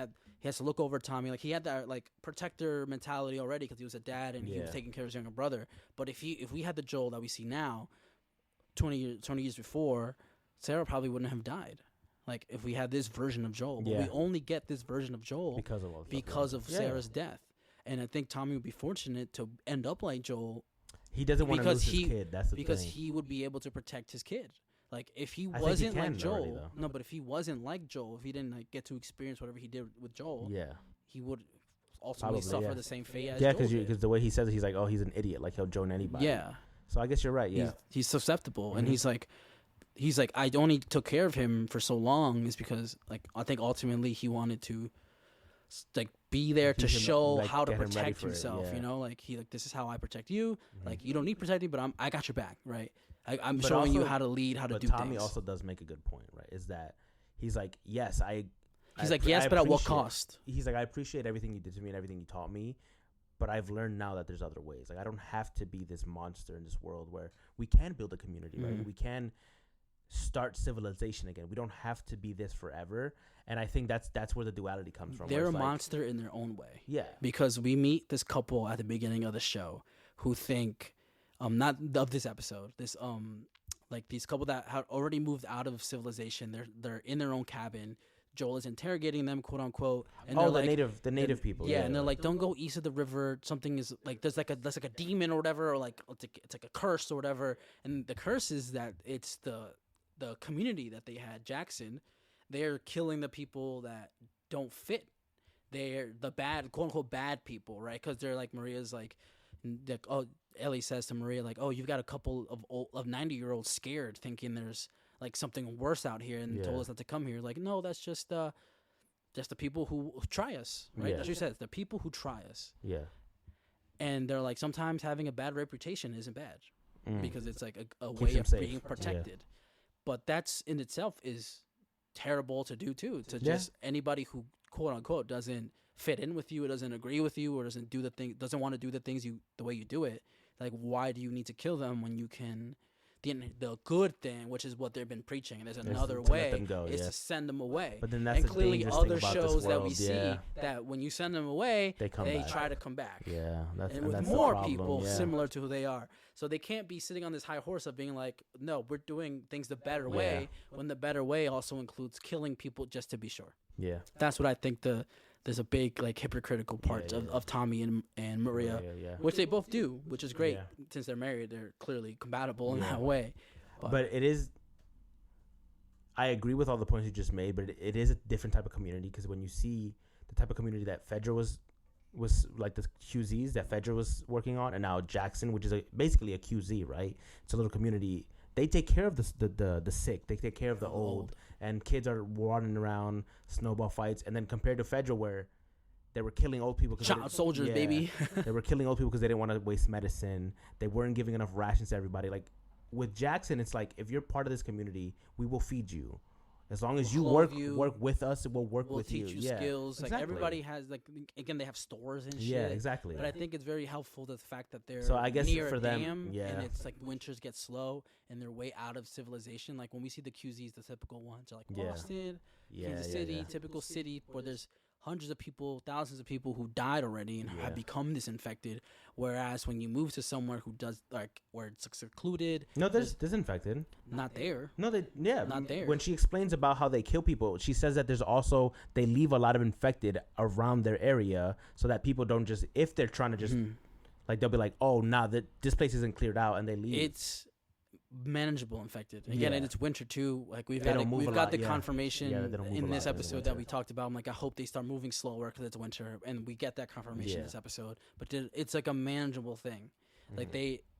has to look over Tommy. Like he had that like protector mentality already because he was a dad and he was taking care of his younger brother. But if we had the Joel that we see now, 20 years before, Sarah probably wouldn't have died. Like if we had this version of Joel, but we only get this version of Joel because of Sarah's death. And I think Tommy would be fortunate to end up like Joel. He doesn't want to lose his kid. That's the thing. Because he would be able to protect his kid. Like if he wasn't like Joel, no, but if he wasn't like Joel, if he didn't like get to experience whatever he did with Joel, he would ultimately suffer the same fate as Joel. Yeah, because the way he says it, he's like, oh, he's an idiot, like he'll join anybody. Yeah. So I guess you're right. Yeah, he's susceptible, and he's like, I only took care of him for so long is because like I think ultimately he wanted to like be there to show like, how to protect himself. You know, like this is how I protect you. Like you don't need protecting, but I got your back, right? I'm showing you how to lead, how to do things. But Tommy also does make a good point, right? Is that he's like, yes, He's like, yes, but at what cost? He's like, I appreciate everything you did to me and everything you taught me, but I've learned now that there's other ways. Like I don't have to be this monster in this world where we can build a community, right? We can start civilization again. We don't have to be this forever. And I think that's where the duality comes from. They're a monster in their own way. Yeah. Because we meet this couple at the beginning of the show who think not of this episode. This like these couple that have already moved out of civilization. They're in their own cabin. Joel is interrogating them, quote unquote. And the native people. Yeah, and they're like, don't go east of the river. Something is like there's like a demon or whatever, or like it's like a curse or whatever. And the curse is that it's the community that they had, Jackson. They're killing the people that don't fit. They're the bad, quote unquote, bad people, right? Because they're like Maria's like, Ellie says to Maria like, oh, you've got a couple of 90-year-olds scared, thinking there's like something worse out here, and told us not to come here. Like, no, that's just the people who try us, right? That's what she says, the people who try us. Yeah. And they're like, sometimes having a bad reputation isn't bad because it's like a way of being protected. Yeah. But that's in itself is terrible to do too. To just anybody who quote unquote doesn't fit in with you, doesn't agree with you, or doesn't want to do the things the way you do it. Like, why do you need to kill them when you can? The good thing, which is what they've been preaching, and there's another way, is to send them away. But then that's and clearly other shows that we see that when you send them away, they try to come back. Yeah, and with more people similar to who they are. So they can't be sitting on this high horse of being like, no, we're doing things the better way, when the better way also includes killing people just to be sure. Yeah, that's what I think there's a big like hypocritical part of Tommy and Maria, which they both do, which is great. Since they're married, they're clearly compatible in that way. But it is, I agree with all the points you just made, but it is a different type of community, because when you see the type of community that Fedra was like the QZs that Fedra was working on, and now Jackson, which is basically a QZ, right? It's a little community. They take care of the sick. They take care of the old. And kids are running around, snowball fights. And then compared to Fedra, where they were killing old people. Child soldiers, baby. They were killing old people because they didn't want to waste medicine. They weren't giving enough rations to everybody. Like, with Jackson, it's like, if you're part of this community, we will feed you. As long as you work with us, we'll work with you. We'll teach you skills. Exactly. Like, everybody has, like, again, they have stores and shit. Yeah, exactly. But I think it's very helpful the fact that they're I guess near for a them, dam, and it's like winters get slow and they're way out of civilization. Like, when we see the QZs, the typical ones are like Boston, Kansas City, typical city where there's hundreds of people, thousands of people who died already and have become disinfected. Whereas when you move to somewhere who does, like, where it's like secluded. No, there's disinfected. Not there. No, not there. When she explains about how they kill people, she says that there's also, they leave a lot of infected around their area so that people don't just, if they're trying to just, like, they'll be like, oh, nah, this place isn't cleared out, and they leave. It's manageable infected again, and it's winter too. Like, we've got the confirmation in this episode that we talked about. I'm like, I hope they start moving slower because it's winter, and we get that confirmation this episode. But it's like a manageable thing. Like,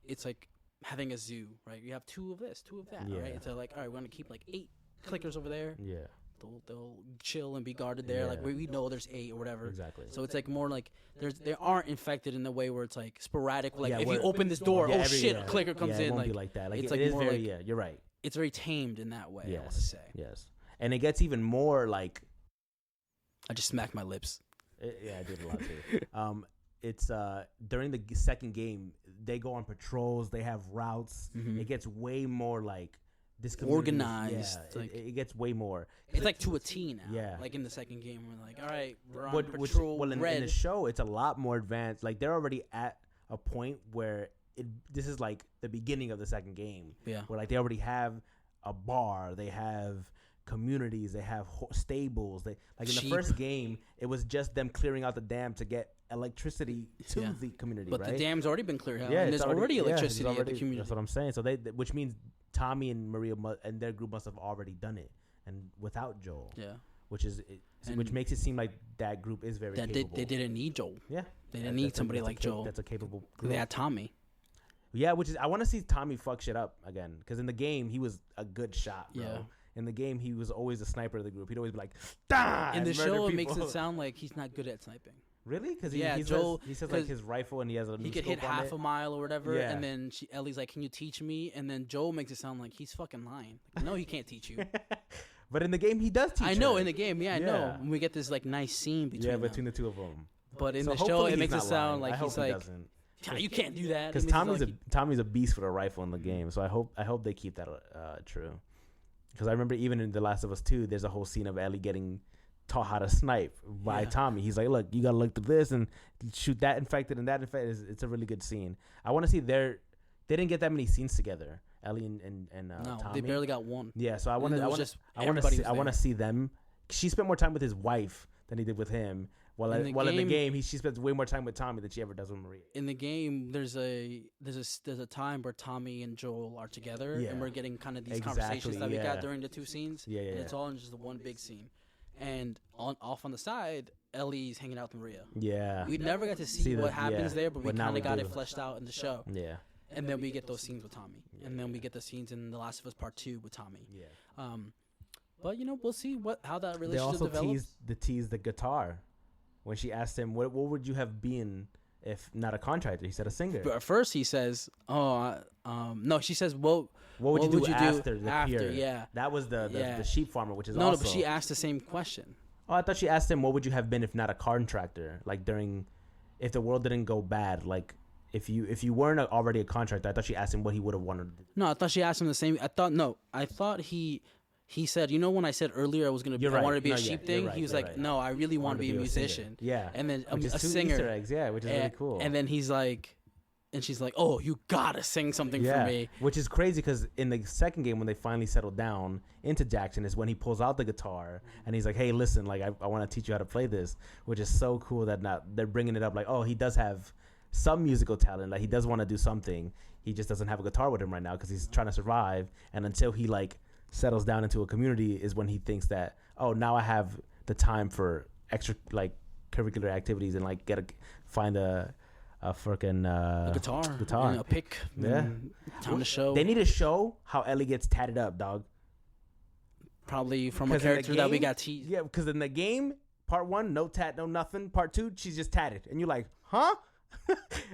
it's like having a zoo, right? You have 2 of this, 2 of that, right? So like, all right, we're gonna keep like 8 clickers over there. Yeah. They'll chill and be guarded there. Like, we know there's 8 or whatever. Exactly. So it's like more like they aren't infected in the way where it's like sporadic. Like, if you open this door, a clicker comes in. It won't like, be like that. Like, it's it is very. You're right. It's very tamed in that way. Yes. I want to say. Yes. And it gets even more like. I just smacked my lips. I did a lot too. It's during the second game, they go on patrols. They have routes. It gets way more like. This organized, like, it gets way more. It's like to a T now. Yeah, like in the second game, we're like, all right, we're on patrol. In the show, it's a lot more advanced. Like, they're already at a point where this is like the beginning of the second game. Yeah, where like they already have a bar, they have communities, they have stables. They like in the first game, it was just them clearing out the dam to get electricity to the community. But right? the dam's already been cleared out. Yeah, and there's already electricity at the community. That's what I'm saying. So which means Tommy and Maria and their group must have already done it, and without Joel. Yeah. Which makes it seem like that group is very capable. They didn't need Joel. Yeah. They didn't need somebody like Joel. That's a capable group. They had Tommy. Yeah, I want to see Tommy fuck shit up again, because in the game he was a good shot, bro. Yeah. In the game he was always the sniper of the group. He'd always be like, "Dah!" In the show, it makes it sound like he's not good at sniping. Really? Because Joel, he says like his rifle and he has a he could hit half a mile or whatever, and then Ellie's like, "Can you teach me?" And then Joel makes it sound like he's fucking lying. Like, no, he can't teach you. But in the game he does teach. I know in the game, I know. When we get this like nice scene between the two of them. But in the show, it makes it sound like he's like, you can't do that. Because Tommy's a beast with a rifle in the game, so I hope they keep that true. Because I remember even in The Last of Us 2, there's a whole scene of Ellie getting taught how to snipe by Tommy. He's like, look, you gotta look to this and shoot that infected and that infected. It's a really good scene. I want to see they didn't get that many scenes together, Ellie and no, Tommy. they barely got one. Yeah, so I want to see them. She spent more time with his wife than he did with him. While in the game, she spends way more time with Tommy than she ever does with Maria. In the game, there's a time where Tommy and Joel are together, and we're getting kind of these conversations that we got during the two scenes. And it's all in just the one big scene. And off on the side, Ellie's hanging out with Maria. Yeah, we never got to see what happens there, but we kind of got it fleshed out in the show. Yeah, and then we get those scenes with Tommy, and then we get the scenes in The Last of Us Part 2 with Tommy. Yeah, but we'll see how that relationship develops. They teased the guitar. When she asked him, what would you have been if not a contractor? He said a singer. But at first he says, no, she says, what would you do after the pier? Yeah. That was the sheep farmer, which is also. No, but she asked the same question. Oh, I thought she asked him, what would you have been if not a contractor? Like if the world didn't go bad, like if you weren't already a contractor, I thought she asked him what he would have wanted to do. No, I thought she asked him the same. I thought he said, when I said earlier I was gonna, I wanted to be a sheep thing. He was like, no, I really want to be a musician. Yeah, and then a singer. Easter eggs, which is really cool. And then he's like, and she's like, oh, you gotta sing something for me. Which is crazy because in the second game when they finally settled down into Jackson is when he pulls out the guitar and he's like, hey, listen, like I want to teach you how to play this, which is so cool that now they're bringing it up like, oh, he does have some musical talent, like he does want to do something. He just doesn't have a guitar with him right now because he's trying to survive, and until he like settles down into a community is when he thinks that, oh, now I have the time for extra like curricular activities and like find a freaking guitar, a pick. Yeah, time to show. They need to show how Ellie gets tatted up, dog. Probably from a character that we got teased. Yeah, because in the game, part 1, no tat, no nothing. Part 2, she's just tatted, and you're like, huh?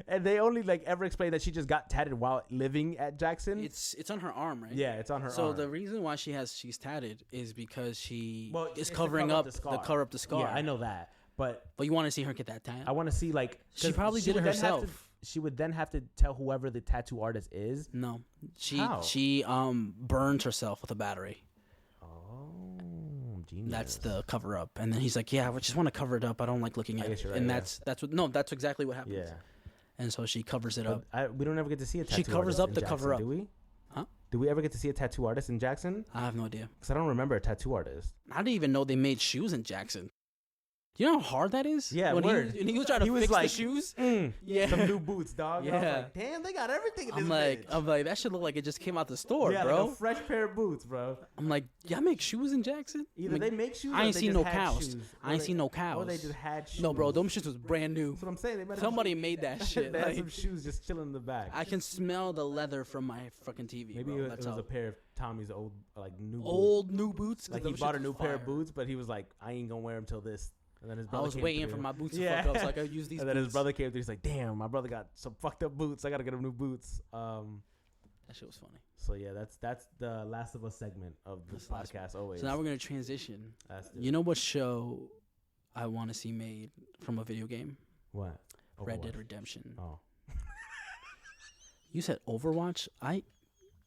And they only like ever explain that she just got tatted while living at Jackson. It's on her arm, right? Yeah, it's on her arm. So the reason why she's tatted is because she is covering up the scar. Yeah, I know that. But you want to see her get that tat? I want to see like she probably did it herself. She would then have to tell whoever the tattoo artist is. No, she burned herself with a battery. Genius. That's the cover up, and then he's like, "Yeah, I just want to cover it up. I don't like looking at it." Right, and that's exactly what happens. Yeah, and so she covers it up. We don't ever get to see a tattoo. She covers up the Jackson, cover up. Do we? Huh? Do we ever get to see a tattoo artist in Jackson? I have no idea because I don't remember a tattoo artist. I didn't even know they made shoes in Jackson. Do you know how hard that is? Yeah, when he was trying to fix the shoes. Yeah, some new boots, dog. Yeah, I was like, damn, they got everything in this bitch. I'm like, that should look like it just came out the store, bro. Yeah, like a fresh pair of boots, bro. I'm like, y'all make shoes in Jackson? Either they make shoes. I ain't seen no cows. I ain't seen no cows. Or they just had shoes. No, bro, them shits was brand new. That's what I'm saying. Somebody made that shit. They had some shoes just chilling in the back. I can smell the leather from my fucking TV. Maybe it was a pair of Tommy's old new boots. Like he bought a new pair of boots, but he was like, I ain't gonna wear them till this. And then his brother I was waiting for my boots to fuck up so I could use these. And then his brother came through. He's like, "Damn, my brother got some fucked up boots. I gotta get him new boots." That shit was funny. So yeah, that's the Last of Us segment of this podcast. Always. So now we're gonna transition. You know what show I want to see made from a video game? What? Overwatch. Red Dead Redemption. Oh. You said Overwatch.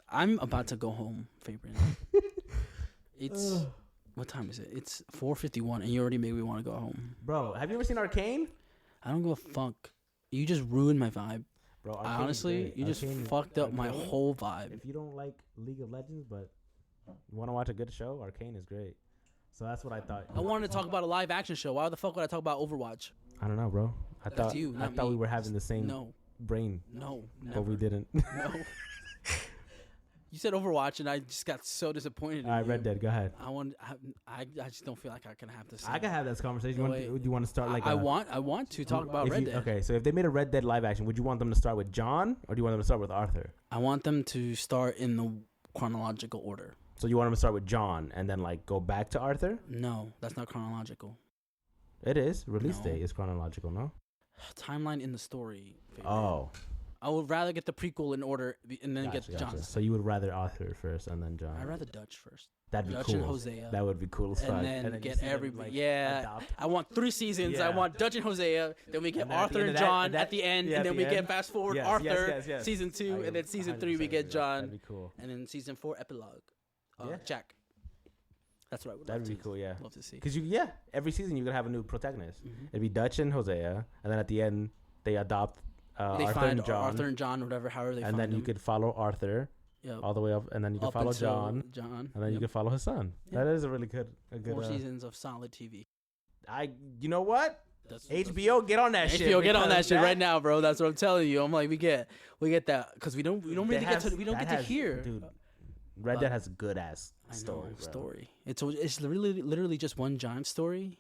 I'm about to go home, Fabian. It's. What time is it? It's 4:51, and you already made me want to go home. Bro, have you ever seen Arcane? I don't give a fuck. You just ruined my vibe. Bro, honestly, you just fucked up my whole vibe. If you don't like League of Legends, but you want to watch a good show, Arcane is great. So that's what I thought. I wanted to talk about a live action show. Why the fuck would I talk about Overwatch? I don't know, bro. I thought we were having the same brain. No, never. But we didn't. No. You said Overwatch, and I just got so disappointed. All right, Red Dead. Go ahead. I just don't feel like I can have this. I can have this conversation. Do you want to start like? I want to talk about Red Dead. Okay, so if they made a Red Dead live action, would you want them to start with John or do you want them to start with Arthur? I want them to start in the chronological order. So you want them to start with John and then like go back to Arthur? No, that's not chronological. It is. Release date is chronological, no? Timeline in the story. Favorite. Oh. I would rather get the prequel in order and then get John. So you would rather Arthur first and then John. I'd rather Dutch first. That'd be Dutch cool. and Hosea. That would be cool as fuck. And then get everybody. Adopt. I want 3 seasons. Yeah. I want Dutch and Hosea. Then we get Arthur and John at the end. And then we get fast forward Arthur, season 2. And then season 3 we get John. That'd be cool. And then season 4 epilogue. Jack. That's what I would love to see. That'd be cool, yeah. Love to see. Because every season you could have a new protagonist. Mm-hmm. It'd be Dutch and Hosea. And then at the end, they adopt Arthur and John. Arthur and John, whatever, however they find and then you them. could follow Arthur all the way up, and then you can follow John, and then you can follow his son. Yep. That is a really good 4 seasons of solid TV. You know what? HBO, get on that shit. HBO, get on that shit right now, bro. That's what I'm telling you. I'm like, we get that because we don't really get to hear. Dude, Red Dead has a good ass story. It's literally just one giant story.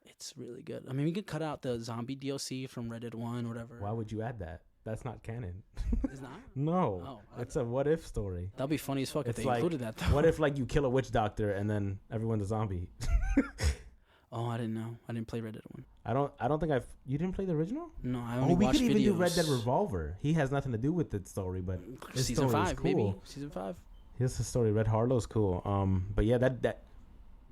It's really good. I mean, we could cut out the zombie DLC from Red Dead 1 or whatever. Why would you add that? That's not canon. It's not? No. It's a what if story. That'd be funny as fuck if they included that, though. What if, like, you kill a witch doctor and then everyone's a zombie? Oh, I didn't know. I didn't play Red Dead 1. I don't think you didn't play the original? No, I only watched videos. We could even do Red Dead Revolver. He has nothing to do with the story, but his Season story 5, is cool. maybe. Season 5. His story, Red Harlow's cool. But yeah, that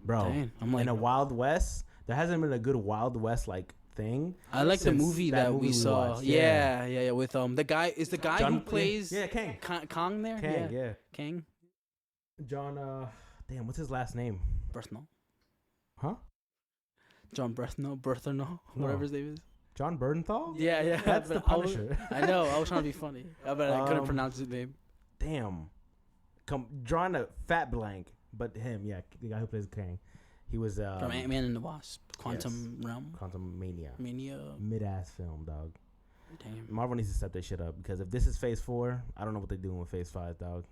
bro, Dang, I'm like, in a Wild West, there hasn't been a good Wild West like thing. I like the movie that we saw. Yeah. With the guy who plays Kang. Kang there. Kang, Kang. John. Damn, what's his last name? Berthno. Huh? John Berthno, whatever his name is. John Bernthal? Yeah. That's the Punisher. I know. I was trying to be funny, but I couldn't pronounce his name. Damn. Drawing a fat blank, but him, the guy who plays Kang. He was from Ant-Man and the Wasp, Quantum Realm, Quantum Mania, Mid-ass film, dog. Damn. Marvel needs to step their shit up because if this is Phase 4, I don't know what they're doing with Phase 5, dog.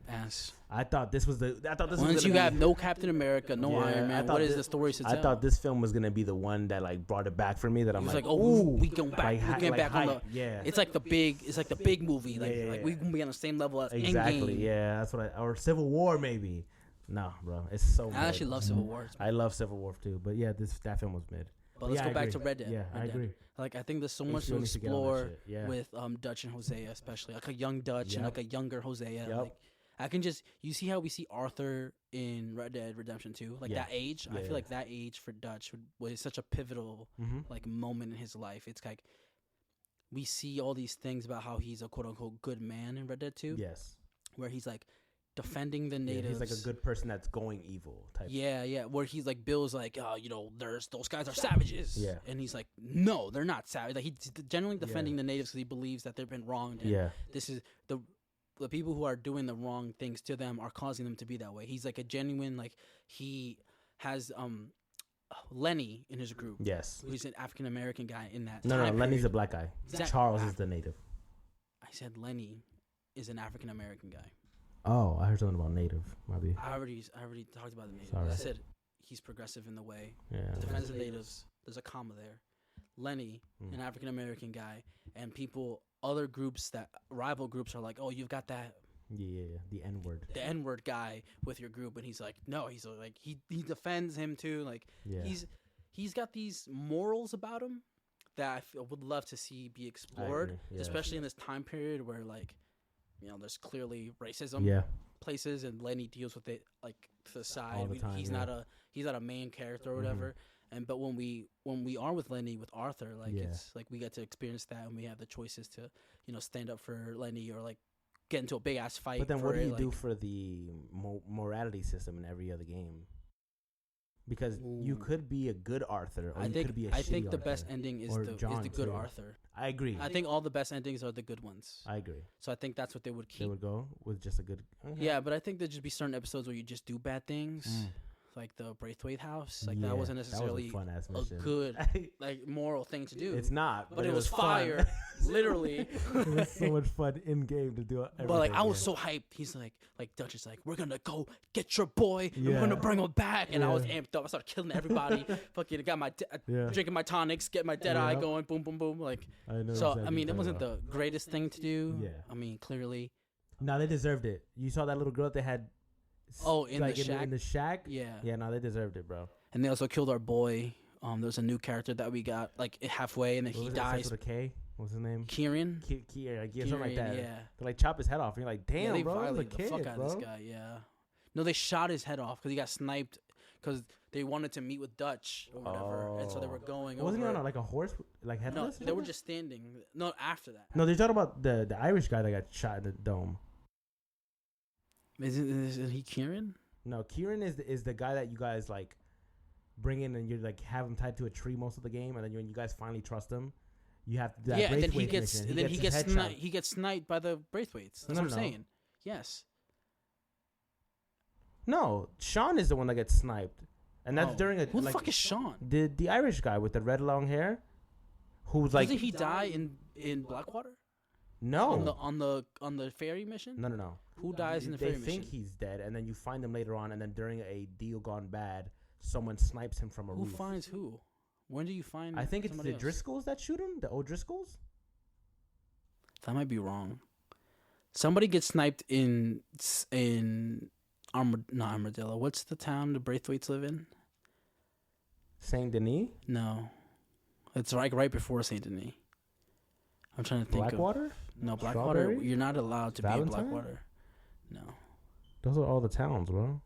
Ass. I thought this was once you have no Captain America, no Iron Man. What is the story to tell? I thought this film was gonna be the one that like brought it back for me. That I'm like, oh, we going back. Like, we get back on the. Yeah. It's like the big movie. Like we can be on the same level as exactly. Endgame. Yeah, that's what or Civil War maybe. No, bro, it's so. I actually love Civil War. I love Civil War too, but yeah, that film was mid. But let's go back to Red Dead. Yeah, I agree. Like I think there's so much to explore with Dutch and Hosea, especially like a young Dutch and like a younger Hosea. Yep. Like I can you see how we see Arthur in Red Dead Redemption 2, like that age. I feel like that age for Dutch was such a pivotal like moment in his life. It's like we see all these things about how he's a quote unquote good man in Red Dead 2. Yes, where he's like defending the natives. He's like a good person that's going evil type. Yeah. Where he's like Bill's like, there's those guys are savages. Yeah. And he's like, no, they're not savage. Like he's generally defending the natives because he believes that they've been wronged. And this is the people who are doing the wrong things to them are causing them to be that way. He's like a genuine, like he has Lenny in his group. Yes. Who's an African American guy in that. No, Lenny's a black guy. Exactly. Charles is the native. I said Lenny is an African American guy. Oh, I heard something about native. Maybe. I already talked about the native. Sorry. I said he's progressive in the way. Yeah. Defends the natives. There's a comma there. Lenny, an African American guy, and other groups rival groups are like, oh, you've got that. Yeah, the N-word. The N-word guy with your group, and he's like, no, he's like he defends him too. Like he's got these morals about him that I would love to see be explored, especially in this time period where like. There's clearly racism places, and Lenny deals with it like to the side. All the time, he's not a main character or whatever. But when we are with Lenny with Arthur, like it's like we get to experience that, and we have the choices to stand up for Lenny or like get into a big ass fight. But then what do you do for the morality system in every other game? Because you could be a good Arthur, or you could be a shitty I think the Arthur, best ending is the good Arthur. I agree. I think all the best endings are the good ones. I agree. So I think that's what they would keep. They would go with just a good. Okay. Yeah, but I think there'd just be certain episodes where you just do bad things. like the Braithwaite house. Like that wasn't necessarily that was a, fun-ass a mission. good like moral thing to do. It's not, but it was fire, literally. It was so much fun in game to do it. But like I was so hyped. He's like Dutch is like, we're gonna go get your boy. And we're gonna bring him back. And I was amped up. I started killing everybody. Fucking got my drinking my tonics, get my dead eye going. Boom, boom, boom. Like I know. So exactly, I mean, it wasn't the greatest thing to do. Yeah. I mean, clearly. No, they deserved it. You saw that little girl that they had. Oh, in like the shack. In the shack. Yeah. Yeah. No, they deserved it, bro. And they also killed our boy. There's a new character that we got like halfway, and then he dies. With a K. What's his name? Kieran. Kieran, something like that. Yeah. They like chop his head off, and you're like, damn, they bro, violated the kid, fuck out of this guy. Yeah. No, they shot his head off because he got sniped because they wanted to meet with Dutch or whatever, and so they were going. Wasn't he on like a horse, like headless? No, they were just standing. No, after that. No, they're talking about the Irish guy that got shot in the dome. Isn't he Kieran? No, Kieran is the guy that you guys like bring in and you like have him tied to a tree most of the game, and then when you guys finally trust him, you have to do that. Yeah, and then he gets sniped by the Braithwaites. That's what I'm saying. Yes. No, Sean is the one that gets sniped, and that's during a. Who the fuck is Sean? The Irish guy with the red long hair, who's like. Doesn't he die in Blackwater? No. On the ferry mission? No. Who dies in the ferry mission? They think he's dead, and then you find him later on, and then during a deal gone bad, someone snipes him from a roof. Who finds who? When do you find? I think it's the Driscolls that shoot him. The O'Driscolls. That might be wrong. Somebody gets sniped in not Armadillo. What's the town the Braithwaites live in? Saint Denis. No, it's like right before Saint Denis. I'm trying to think. Blackwater? No, Blackwater. Strawberry? You're not allowed to Valentine? be in Blackwater. No. Those are all the towns, bro.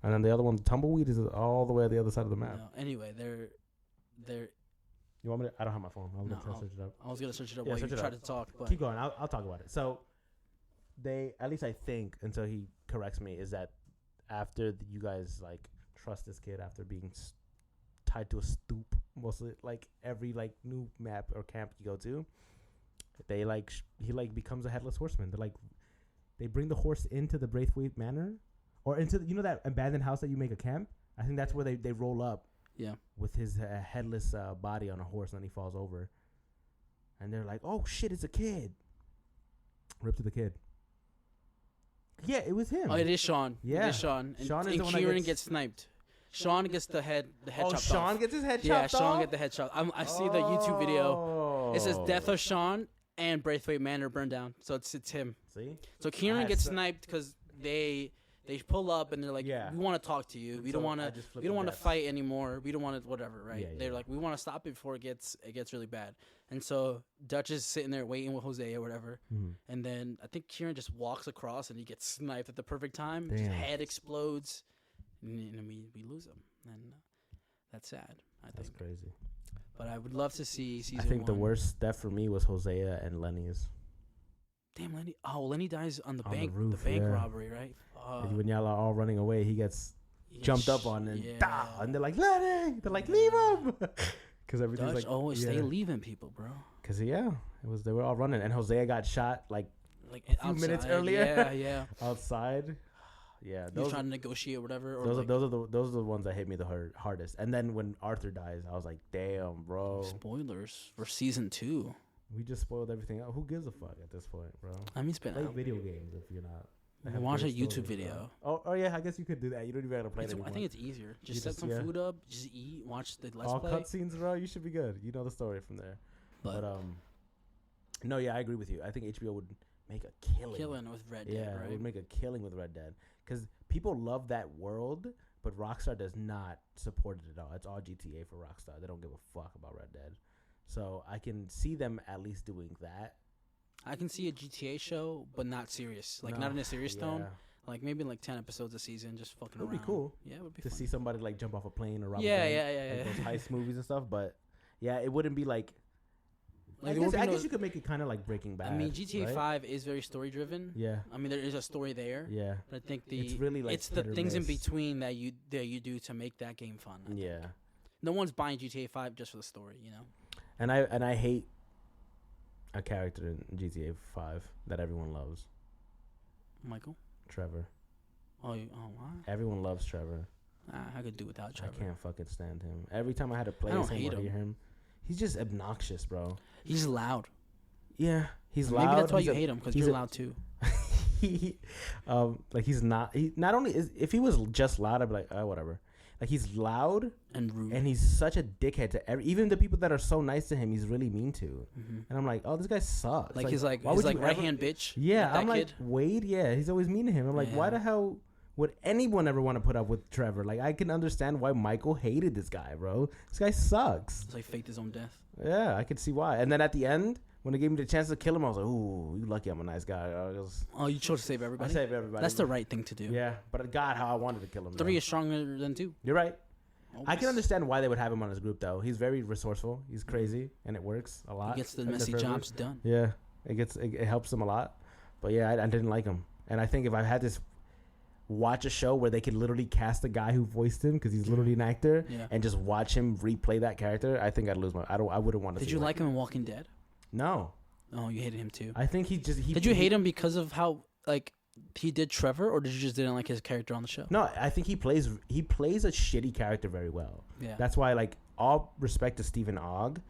And then the other one, Tumbleweed, is all the way at the other side of the map. No. Anyway, they're. You want me to? I don't have my phone. I'm gonna search it up. I was gonna search it up while you try to talk. But keep going. I'll talk about it. So, they, at least I think, until he corrects me, is that after you guys like trust this kid after being tied to a stoop, mostly like every like new map or camp you go to. They like he like becomes a headless horseman. They bring the horse into the Braithwaite Manor, or into that abandoned house that you make a camp. I think that's where they roll up. Yeah. With his headless body on a horse, and then he falls over. And they're like, "Oh shit, it's a kid." Rip to the kid. Yeah, it was him. Oh, it is Sean. Yeah, it is Sean. And, Sean is and the one Kieran gets sniped. Sean gets the head chopped off. Sean gets his head chopped off? Yeah, Sean gets the head chopped. I see the YouTube video. It says death of Sean and Braithwaite Manor burned down. So it's him. See? So Kieran gets sniped because they pull up and they're like, we want to talk to you. We don't want to fight anymore. We don't want to whatever, right? They're like, we want to stop it before it gets really bad. And so Dutch is sitting there waiting with Jose or whatever. Mm-hmm. And then I think Kieran just walks across and he gets sniped at the perfect time. His head explodes. And we lose him. And that's sad. That's crazy. But I would love to see season 1. I think the worst death for me was Hosea and Lenny's. Damn, Lenny. Oh, Lenny dies on the bank robbery, right? When y'all are all running away, he gets jumped up on and and they're like, Lenny! They're like, leave him! Because everything's Dutch always stay leaving people, bro. Because, they were all running. And Hosea got shot like a few minutes earlier. Yeah. Outside. Yeah, those trying to negotiate or whatever. Or those are the ones that hit me the hardest. And then when Arthur dies, I was like, "Damn, bro!" Spoilers for season 2. We just spoiled everything out. Who gives a fuck at this point, bro? I mean, it's been play video games if you're not. Watch a YouTube video. Oh yeah, I guess you could do that. You don't even have to play it anymore. I think it's easier. Just set some food up, just eat, watch the Let's Play. All cutscenes, bro. You should be good. You know the story from there. But no, yeah, I agree with you. I think HBO would make a killing with Red Dead. Yeah, right? It would make a killing with Red Dead because people love that world, but Rockstar does not support it at all. It's all GTA for Rockstar. They don't give a fuck about Red Dead. So I can see them at least doing that. I can see a GTA show, but not serious. Not in a serious tone. Like maybe like 10 episodes a season, just fucking around. It would be cool. Yeah, it would be to fun. see somebody like jump off a plane or rob a bank, like those heist movies and stuff. But yeah, it wouldn't be like I guess you could make it kind of like Breaking Bad. I mean, GTA 5 is very story driven. Yeah. I mean, there is a story there. Yeah. But I think it's really like it's the things in between that you do to make that game fun. Yeah. No one's buying GTA 5 just for the story, you know. And I hate a character in GTA 5 that everyone loves. Michael. Trevor. Oh, what? Everyone loves Trevor. I could do without Trevor. I can't fucking stand him. Every time I had to play him or hear him, he's just obnoxious, bro. He's loud. Yeah, he's loud. Maybe that's why you hate him, because you're loud too. Like he's not. He not only is, if he was just loud, I'd be like, oh, whatever. Like he's loud and rude, and he's such a dickhead to even the people that are so nice to him. He's really mean to, and I'm like, oh, this guy sucks. Like he's like right hand bitch. Yeah, I'm like Wade. Yeah, he's always mean to him. I'm like, why the hell would anyone ever want to put up with Trevor? Like, I can understand why Michael hated this guy, bro. This guy sucks. It's like faked his own death. Yeah, I could see why. And then at the end, when they gave me the chance to kill him, I was like, ooh, you lucky I'm a nice guy. You chose to save everybody? I saved everybody. That's the right thing to do. Yeah, but God, how I wanted to kill him. 3 is stronger than 2. You're right. Always. I can understand why they would have him on his group, though. He's very resourceful. He's crazy, and it works a lot. He gets the messy jobs done. Yeah, it helps him a lot. But yeah, I didn't like him. And I think if I had this watch a show where they could literally cast a guy who voiced him because he's literally an actor and just watch him replay that character, I think I'd lose my. I wouldn't want to. Did you like him in Walking Dead? No. Oh, you hated him too. I think Did you hate him because of how he did Trevor, or did you just didn't like his character on the show? No, I think he plays a shitty character very well. Yeah. That's why all respect to Stephen Ogg,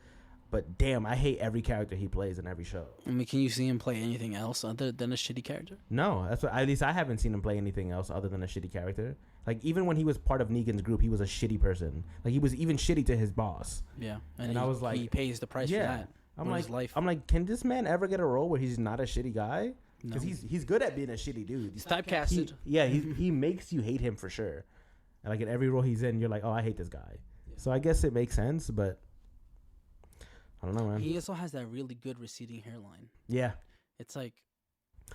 but damn, I hate every character he plays in every show. I mean, can you see him play anything else other than a shitty character? No, that's what. At least I haven't seen him play anything else other than a shitty character. Like even when he was part of Negan's group, he was a shitty person. Like he was even shitty to his boss. Yeah, and I was like, he pays the price for that. I'm like, can this man ever get a role where he's not a shitty guy? Because he's good at being a shitty dude. He's typecasted. He makes you hate him for sure. And like in every role he's in, you're like, oh, I hate this guy. Yeah. So I guess it makes sense, but I don't know, man. He also has that really good receding hairline. Yeah, it's like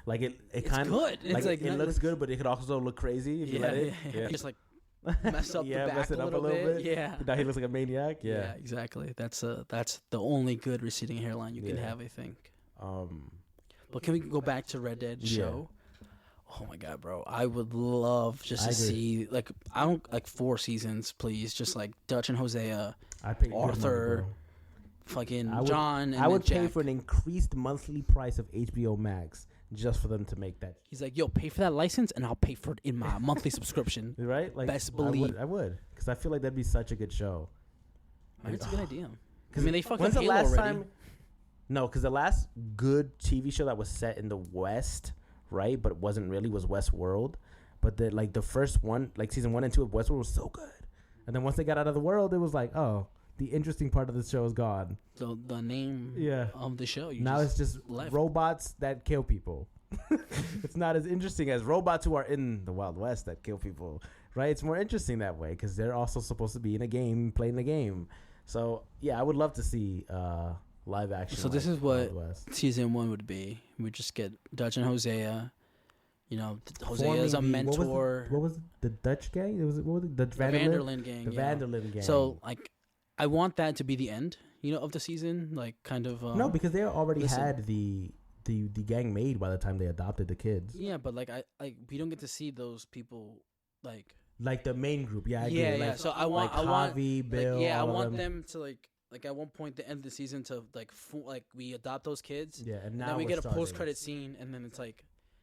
it kind of good. Like it looks good, but it could also look crazy if you let it. Yeah. Just like mess up the back mess it up a little bit. Yeah, now he looks like a maniac. Yeah, exactly. That's the only good receding hairline you can have, I think. But can we go back to Red Dead show? Oh my god, bro! I would love just to see I don't 4 seasons, please. Just like Dutch and Hosea, Arthur, fucking John. And I would pay for an increased monthly price of HBO Max just for them to make that. He's like, yo, pay for that license, and I'll pay for it in my monthly subscription. Right? Like, best believe. I would, because I feel like that'd be such a good show. It's a good idea. I mean, they fucking when's the Halo last already. time? No, because the last good TV show that was set in the West, right, but it wasn't really, was Westworld. But the first one, like season 1 and 2 of Westworld, was so good. And then once they got out of the world, it was like, oh, the interesting part of the show is gone. So the name of the show. Now it's just left. Robots that kill people. It's not as interesting as robots who are in the Wild West that kill people, right? It's more interesting that way because they're also supposed to be in a game, playing the game. So yeah, I would love to see live action. So this is what season 1 would be. We just get Dutch and Hosea. You know, Hosea is a mentor. What was the Dutch gang? What was it? The Vanderlyn gang. The Vanderlyn gang. So I want that to be the end, of the season, kind of. No, because they already had the gang made by the time they adopted the kids. Yeah, but we don't get to see those people like the main group. Yeah, I yeah, do. yeah. So I want Javi, Bill. I want them to at one point the end of the season to we adopt those kids. Yeah, and then we get a post credit scene, and then it's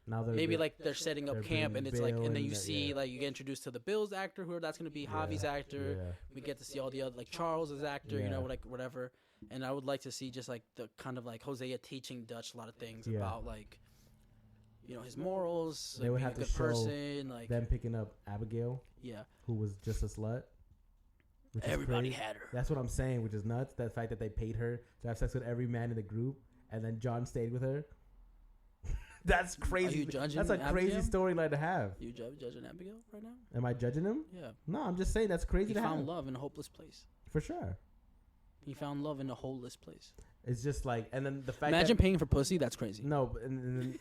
now maybe they're setting up camp, and it's and then you see you get introduced to the Bill's actor, who that's gonna be Javi's actor. Yeah. We get to see all the other Charles's actor, whatever. And I would like to see just the kind of Hosea teaching Dutch a lot of things about his morals. They would have to show person, them picking up Abigail. Yeah, who was just a slut. Everybody had her. That's what I'm saying, which is nuts. The fact that they paid her to have sex with every man in the group, and then John stayed with her. That's crazy. Are you judging that's a crazy storyline to have. You judging Abigail right now? Am I judging him? Yeah. No, I'm just saying that's crazy he to have. He found love in a hopeless place. For sure. He found love in a holeless place. It's just and then the fact imagine paying for pussy. That's crazy. No,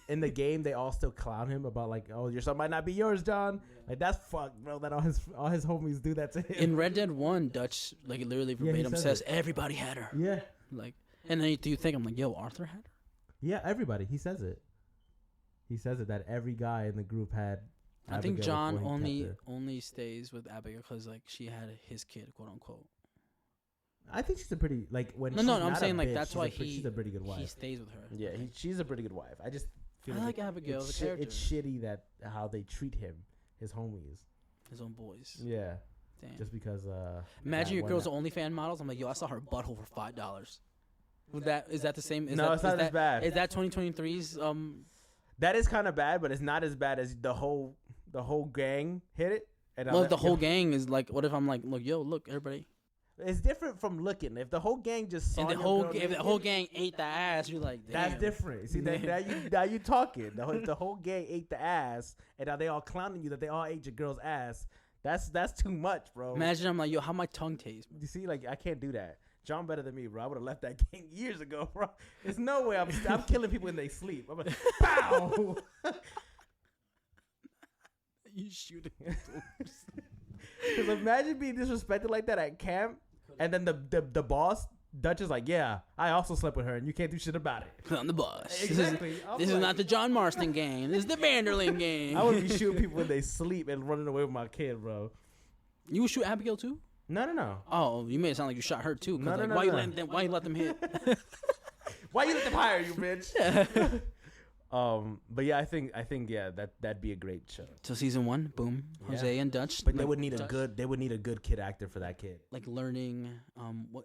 in the game they all still clown him about oh, your son might not be yours, John. That's fucked, bro. That all his homies do that to him. In Red Dead 1, Dutch literally verbatim says everybody had her. Yeah. And then do you think I'm yo, Arthur had her? Yeah, everybody. He says it. He says it that every guy in the group had. I think John only stays with Abigail because she had his kid, quote unquote. I think she's a pretty when. No, I'm saying bitch, that's why she's a pretty good wife. He stays with her. Yeah, she's a pretty good wife. I just feel I like Abigail. The character. It's shitty that how they treat him, his homies. his own boys. Yeah. Damn. Just because. Imagine your girl's OnlyFans models. I'm like, yo, I saw her butthole for $5. Is that the same? No, it's not as bad. Is that 2023's? That is kind of bad, but it's not as bad as the whole gang hit it. And well, the whole gang is like, what if I'm like, look, yo, look, everybody. It's different from looking. If the whole gang just saw and if the whole gang ate the ass, you're like, damn. That's different. See, now you talking. The whole gang ate the ass, and now they all clowning you that they all ate your girl's ass. That's too much, bro. Imagine I'm like, yo, how my tongue tastes. You see, like I can't do that. John better than me, bro. I would have left that gang years ago, bro. There's no way I'm killing people when they sleep. I'm like, pow. You shooting. Because imagine being disrespected like that at camp, and then the boss Dutch is like, yeah, I also slept with her, and you can't do shit about it. I'm the boss. Exactly. This is not the John Marston game. This is the Vanderlyn game. I would be shooting people when they sleep and running away with my kid, bro. You would shoot Abigail too? No. Oh, you made it sound like you shot her too. No. Why you let them hit? Why you let them hire you, bitch? But yeah, I think yeah, that'd be a great show. So season 1, boom, Jose and Dutch. But they would need a good kid actor for that kid. Like learning.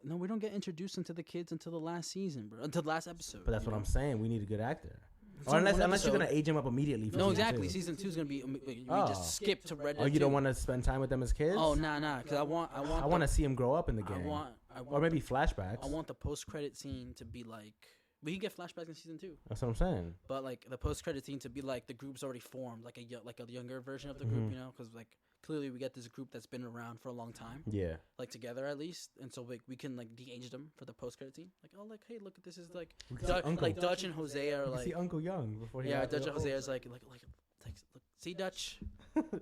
No, we don't get introduced into the kids until the last season, bro. Until the last episode. But that's what I'm saying. We need a good actor. So unless you're gonna age him up immediately. No, exactly. Season 2 is gonna be. We just skip to Red Dead. Oh, you don't want to spend time with them as kids? Oh, nah. Because I want to see him grow up in the game. Or maybe flashbacks. I want the post-credit scene to be like. We can get flashbacks in season 2. That's what I'm saying. But like the post-credit scene to be like the group's already formed, like a younger version of the group, you know? Because like clearly we get this group that's been around for a long time. Yeah. Like together at least, and so like we can like de-age them for the post-credit scene. Like hey, look at this is like Dutch and Jose are like. See Uncle Young before he. Yeah, Dutch and Jose is like look, see Dutch.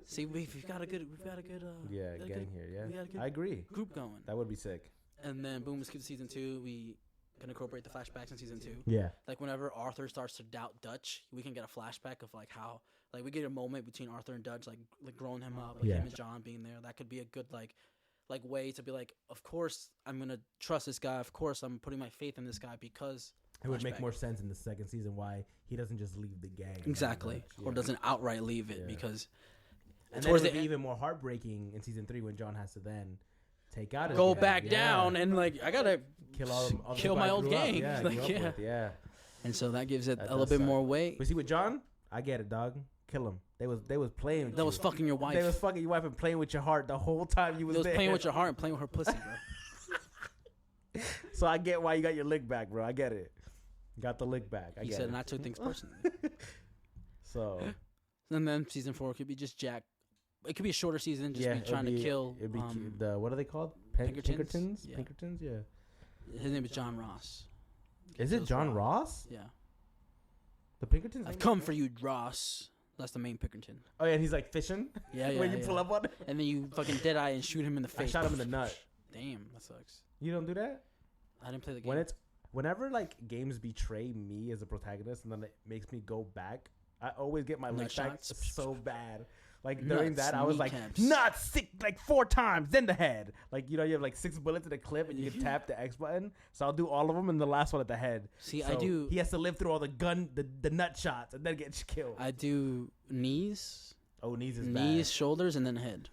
See we've got a good gang here. Yeah, I agree. Group going. That would be sick. And then boom, we skip to season 2. We can incorporate the flashbacks in season 2. Yeah. Like whenever Arthur starts to doubt Dutch, we can get a flashback of like how like we get a moment between Arthur and Dutch, like growing him up, like him and John being there. That could be a good like way to be like, of course I'm gonna trust this guy. Of course I'm putting my faith in this guy because it would make more sense in the second season why he doesn't just leave the gang. Exactly. Or doesn't outright leave it because. And then it would be even more heartbreaking in season 3 when John has to then take out his go back down and like I gotta kill my old gang. Yeah. And so that gives it a little bit more weight. But see with John, I get it, dog. Kill him. They was playing. That was fucking your wife. They was fucking your wife and playing with your heart the whole time you was there. They was playing with your heart and playing with her pussy, bro. So I get why you got your lick back, bro. I get it. Got the lick back. He said, and I took things personally. So. And then season 4 could be just Jack. It could be a shorter season, just be trying to kill. It'd be what are they called? Pinkertons. Yeah. Pinkertons. Yeah. His name is John Ross. Is it John Ross? Yeah. The Pinkertons. I've come for you, Ross. That's the main Pinkerton. Oh yeah, and he's like fishing. Yeah. When you pull up on him. And then you fucking dead eye and shoot him in the face. I shot him in the nut. Damn, that sucks. You don't do that? I didn't play the game. Whenever like games betray me as a protagonist and then it makes me go back, I always get my leg back so bad. Like during that, I was like, not sick like 4 times, then the head. Like you have like 6 bullets in a clip, and you can tap the X button. So I'll do all of them, and the last one at the head. See, so I do. He has to live through all the nut shots and then get killed. I do knees. Oh, knees is knees, bad. Shoulders, and then head.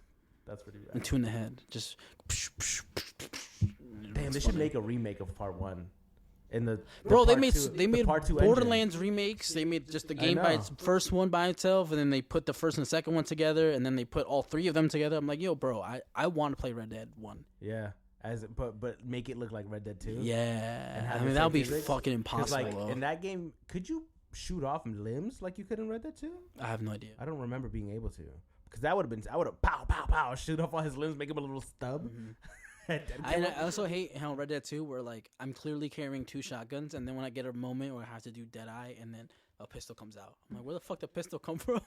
That's pretty bad. And 2 in the head, just. Damn, they should make a remake of Part 1. They made Borderlands remakes. They made just the game by its first one by itself, and then they put the first and second one together, and then they put all 3 of them together. I'm like, yo, bro, I want to play Red Dead 1. Yeah, but make it look like Red Dead 2. Yeah, I mean that would be fucking impossible. Like in that game, could you shoot off limbs like you could in Red Dead 2? I have no idea. I don't remember being able to, because I would have pow pow pow shoot off all his limbs, make him a little stub. Mm-hmm. I also hate how Red Dead 2 where like I'm clearly carrying 2 shotguns, and then when I get a moment where I have to do Deadeye and then a pistol comes out, I'm like, where the fuck did the pistol come from?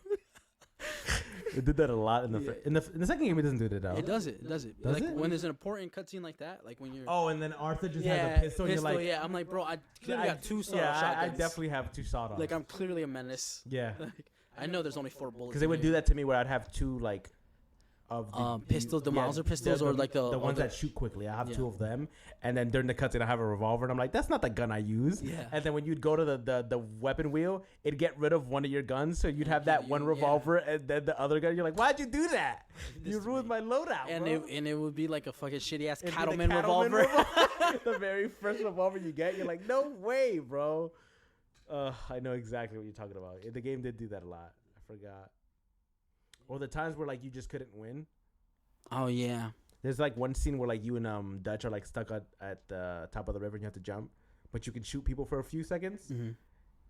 It did that a lot in the second game. It doesn't do that though. It does it. Like when there's an important cutscene like that, like when you're and then Arthur just has a pistol. And you're like, yeah. I'm like, bro, I clearly got 2 shotguns. I definitely have 2 sawed-offs. Like I'm clearly a menace. Yeah. Like, I know there's only 4 bullets. Because they would do that to me where I'd have 2 like of pistols, the Mauser pistols, or like the ones that shoot quickly. I have 2 of them, and then during the cutscene, I have a revolver, and I'm like, that's not the gun I use. Yeah. And then when you'd go to the weapon wheel, it'd get rid of one of your guns, so you'd have that one revolver, and then the other gun. You're like, why'd you do that? You ruined my loadout, and bro. It would be like a fucking shitty ass cattleman revolver. The very first revolver you get, you're like, no way, bro. I know exactly what you're talking about. The game did do that a lot. I forgot. Or the times where like you just couldn't win. Oh yeah. There's like one scene where like you and Dutch are like stuck at the top of the river and you have to jump, but you can shoot people for a few seconds. Mm-hmm.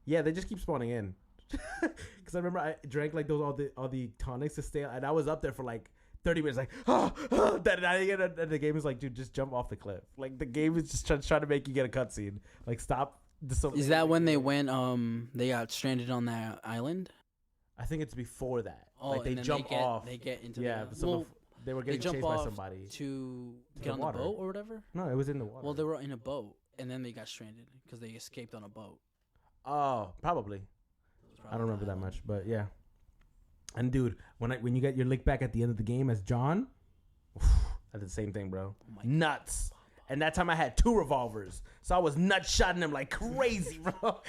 Yeah, they just keep spawning in. Because I remember I drank like all the tonics to stay, and I was up there for like 30 minutes, like and the game is like, dude, just jump off the cliff. Like the game is just trying to make you get a cutscene. Like stop. Is that when they went? They got stranded on that island. I think it's before that. Oh, like they jump off. They get into they were getting chased by somebody to get on the boat or whatever. No, it was in the water. Well, they were in a boat, and then they got stranded because they escaped on a boat. Oh, probably. I don't remember that much, but yeah. And dude, when you get your lick back at the end of the game as John, I did the same thing, bro. Oh nuts. And that time I had 2 revolvers, so I was nut shotting him like crazy, bro.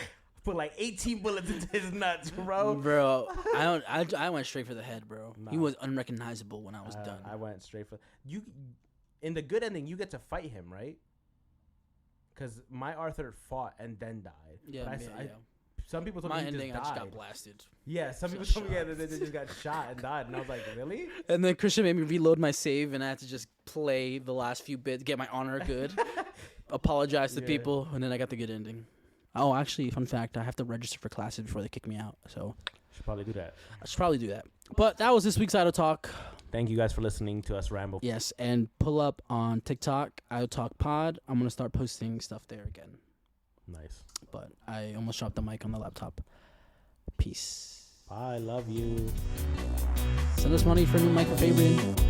Put like 18 bullets into his nuts, bro. Bro, I went straight for the head, bro. Nah. He was unrecognizable when I was done. I went straight for you. In the good ending, you get to fight him, right? Because my Arthur fought and then died. Yeah, yeah. Some people told me he just died. I just got blasted. Yeah, some people told me they just got shot and died, and I was like, really? And then Christian made me reload my save, and I had to just play the last few bits, get my honor good, apologize to people, and then I got the good ending. Oh, actually, fun fact, I have to register for classes before they kick me out, so should probably do that. I should probably do that. But that was this week's Idletalk. Thank you guys for listening to us ramble. Yes, and pull up on TikTok, Idletalk Pod. I'm gonna start posting stuff there again. Nice. But I almost dropped the mic on the laptop. Peace. Bye. Love you. Send us money for a new mic for Fabreeze.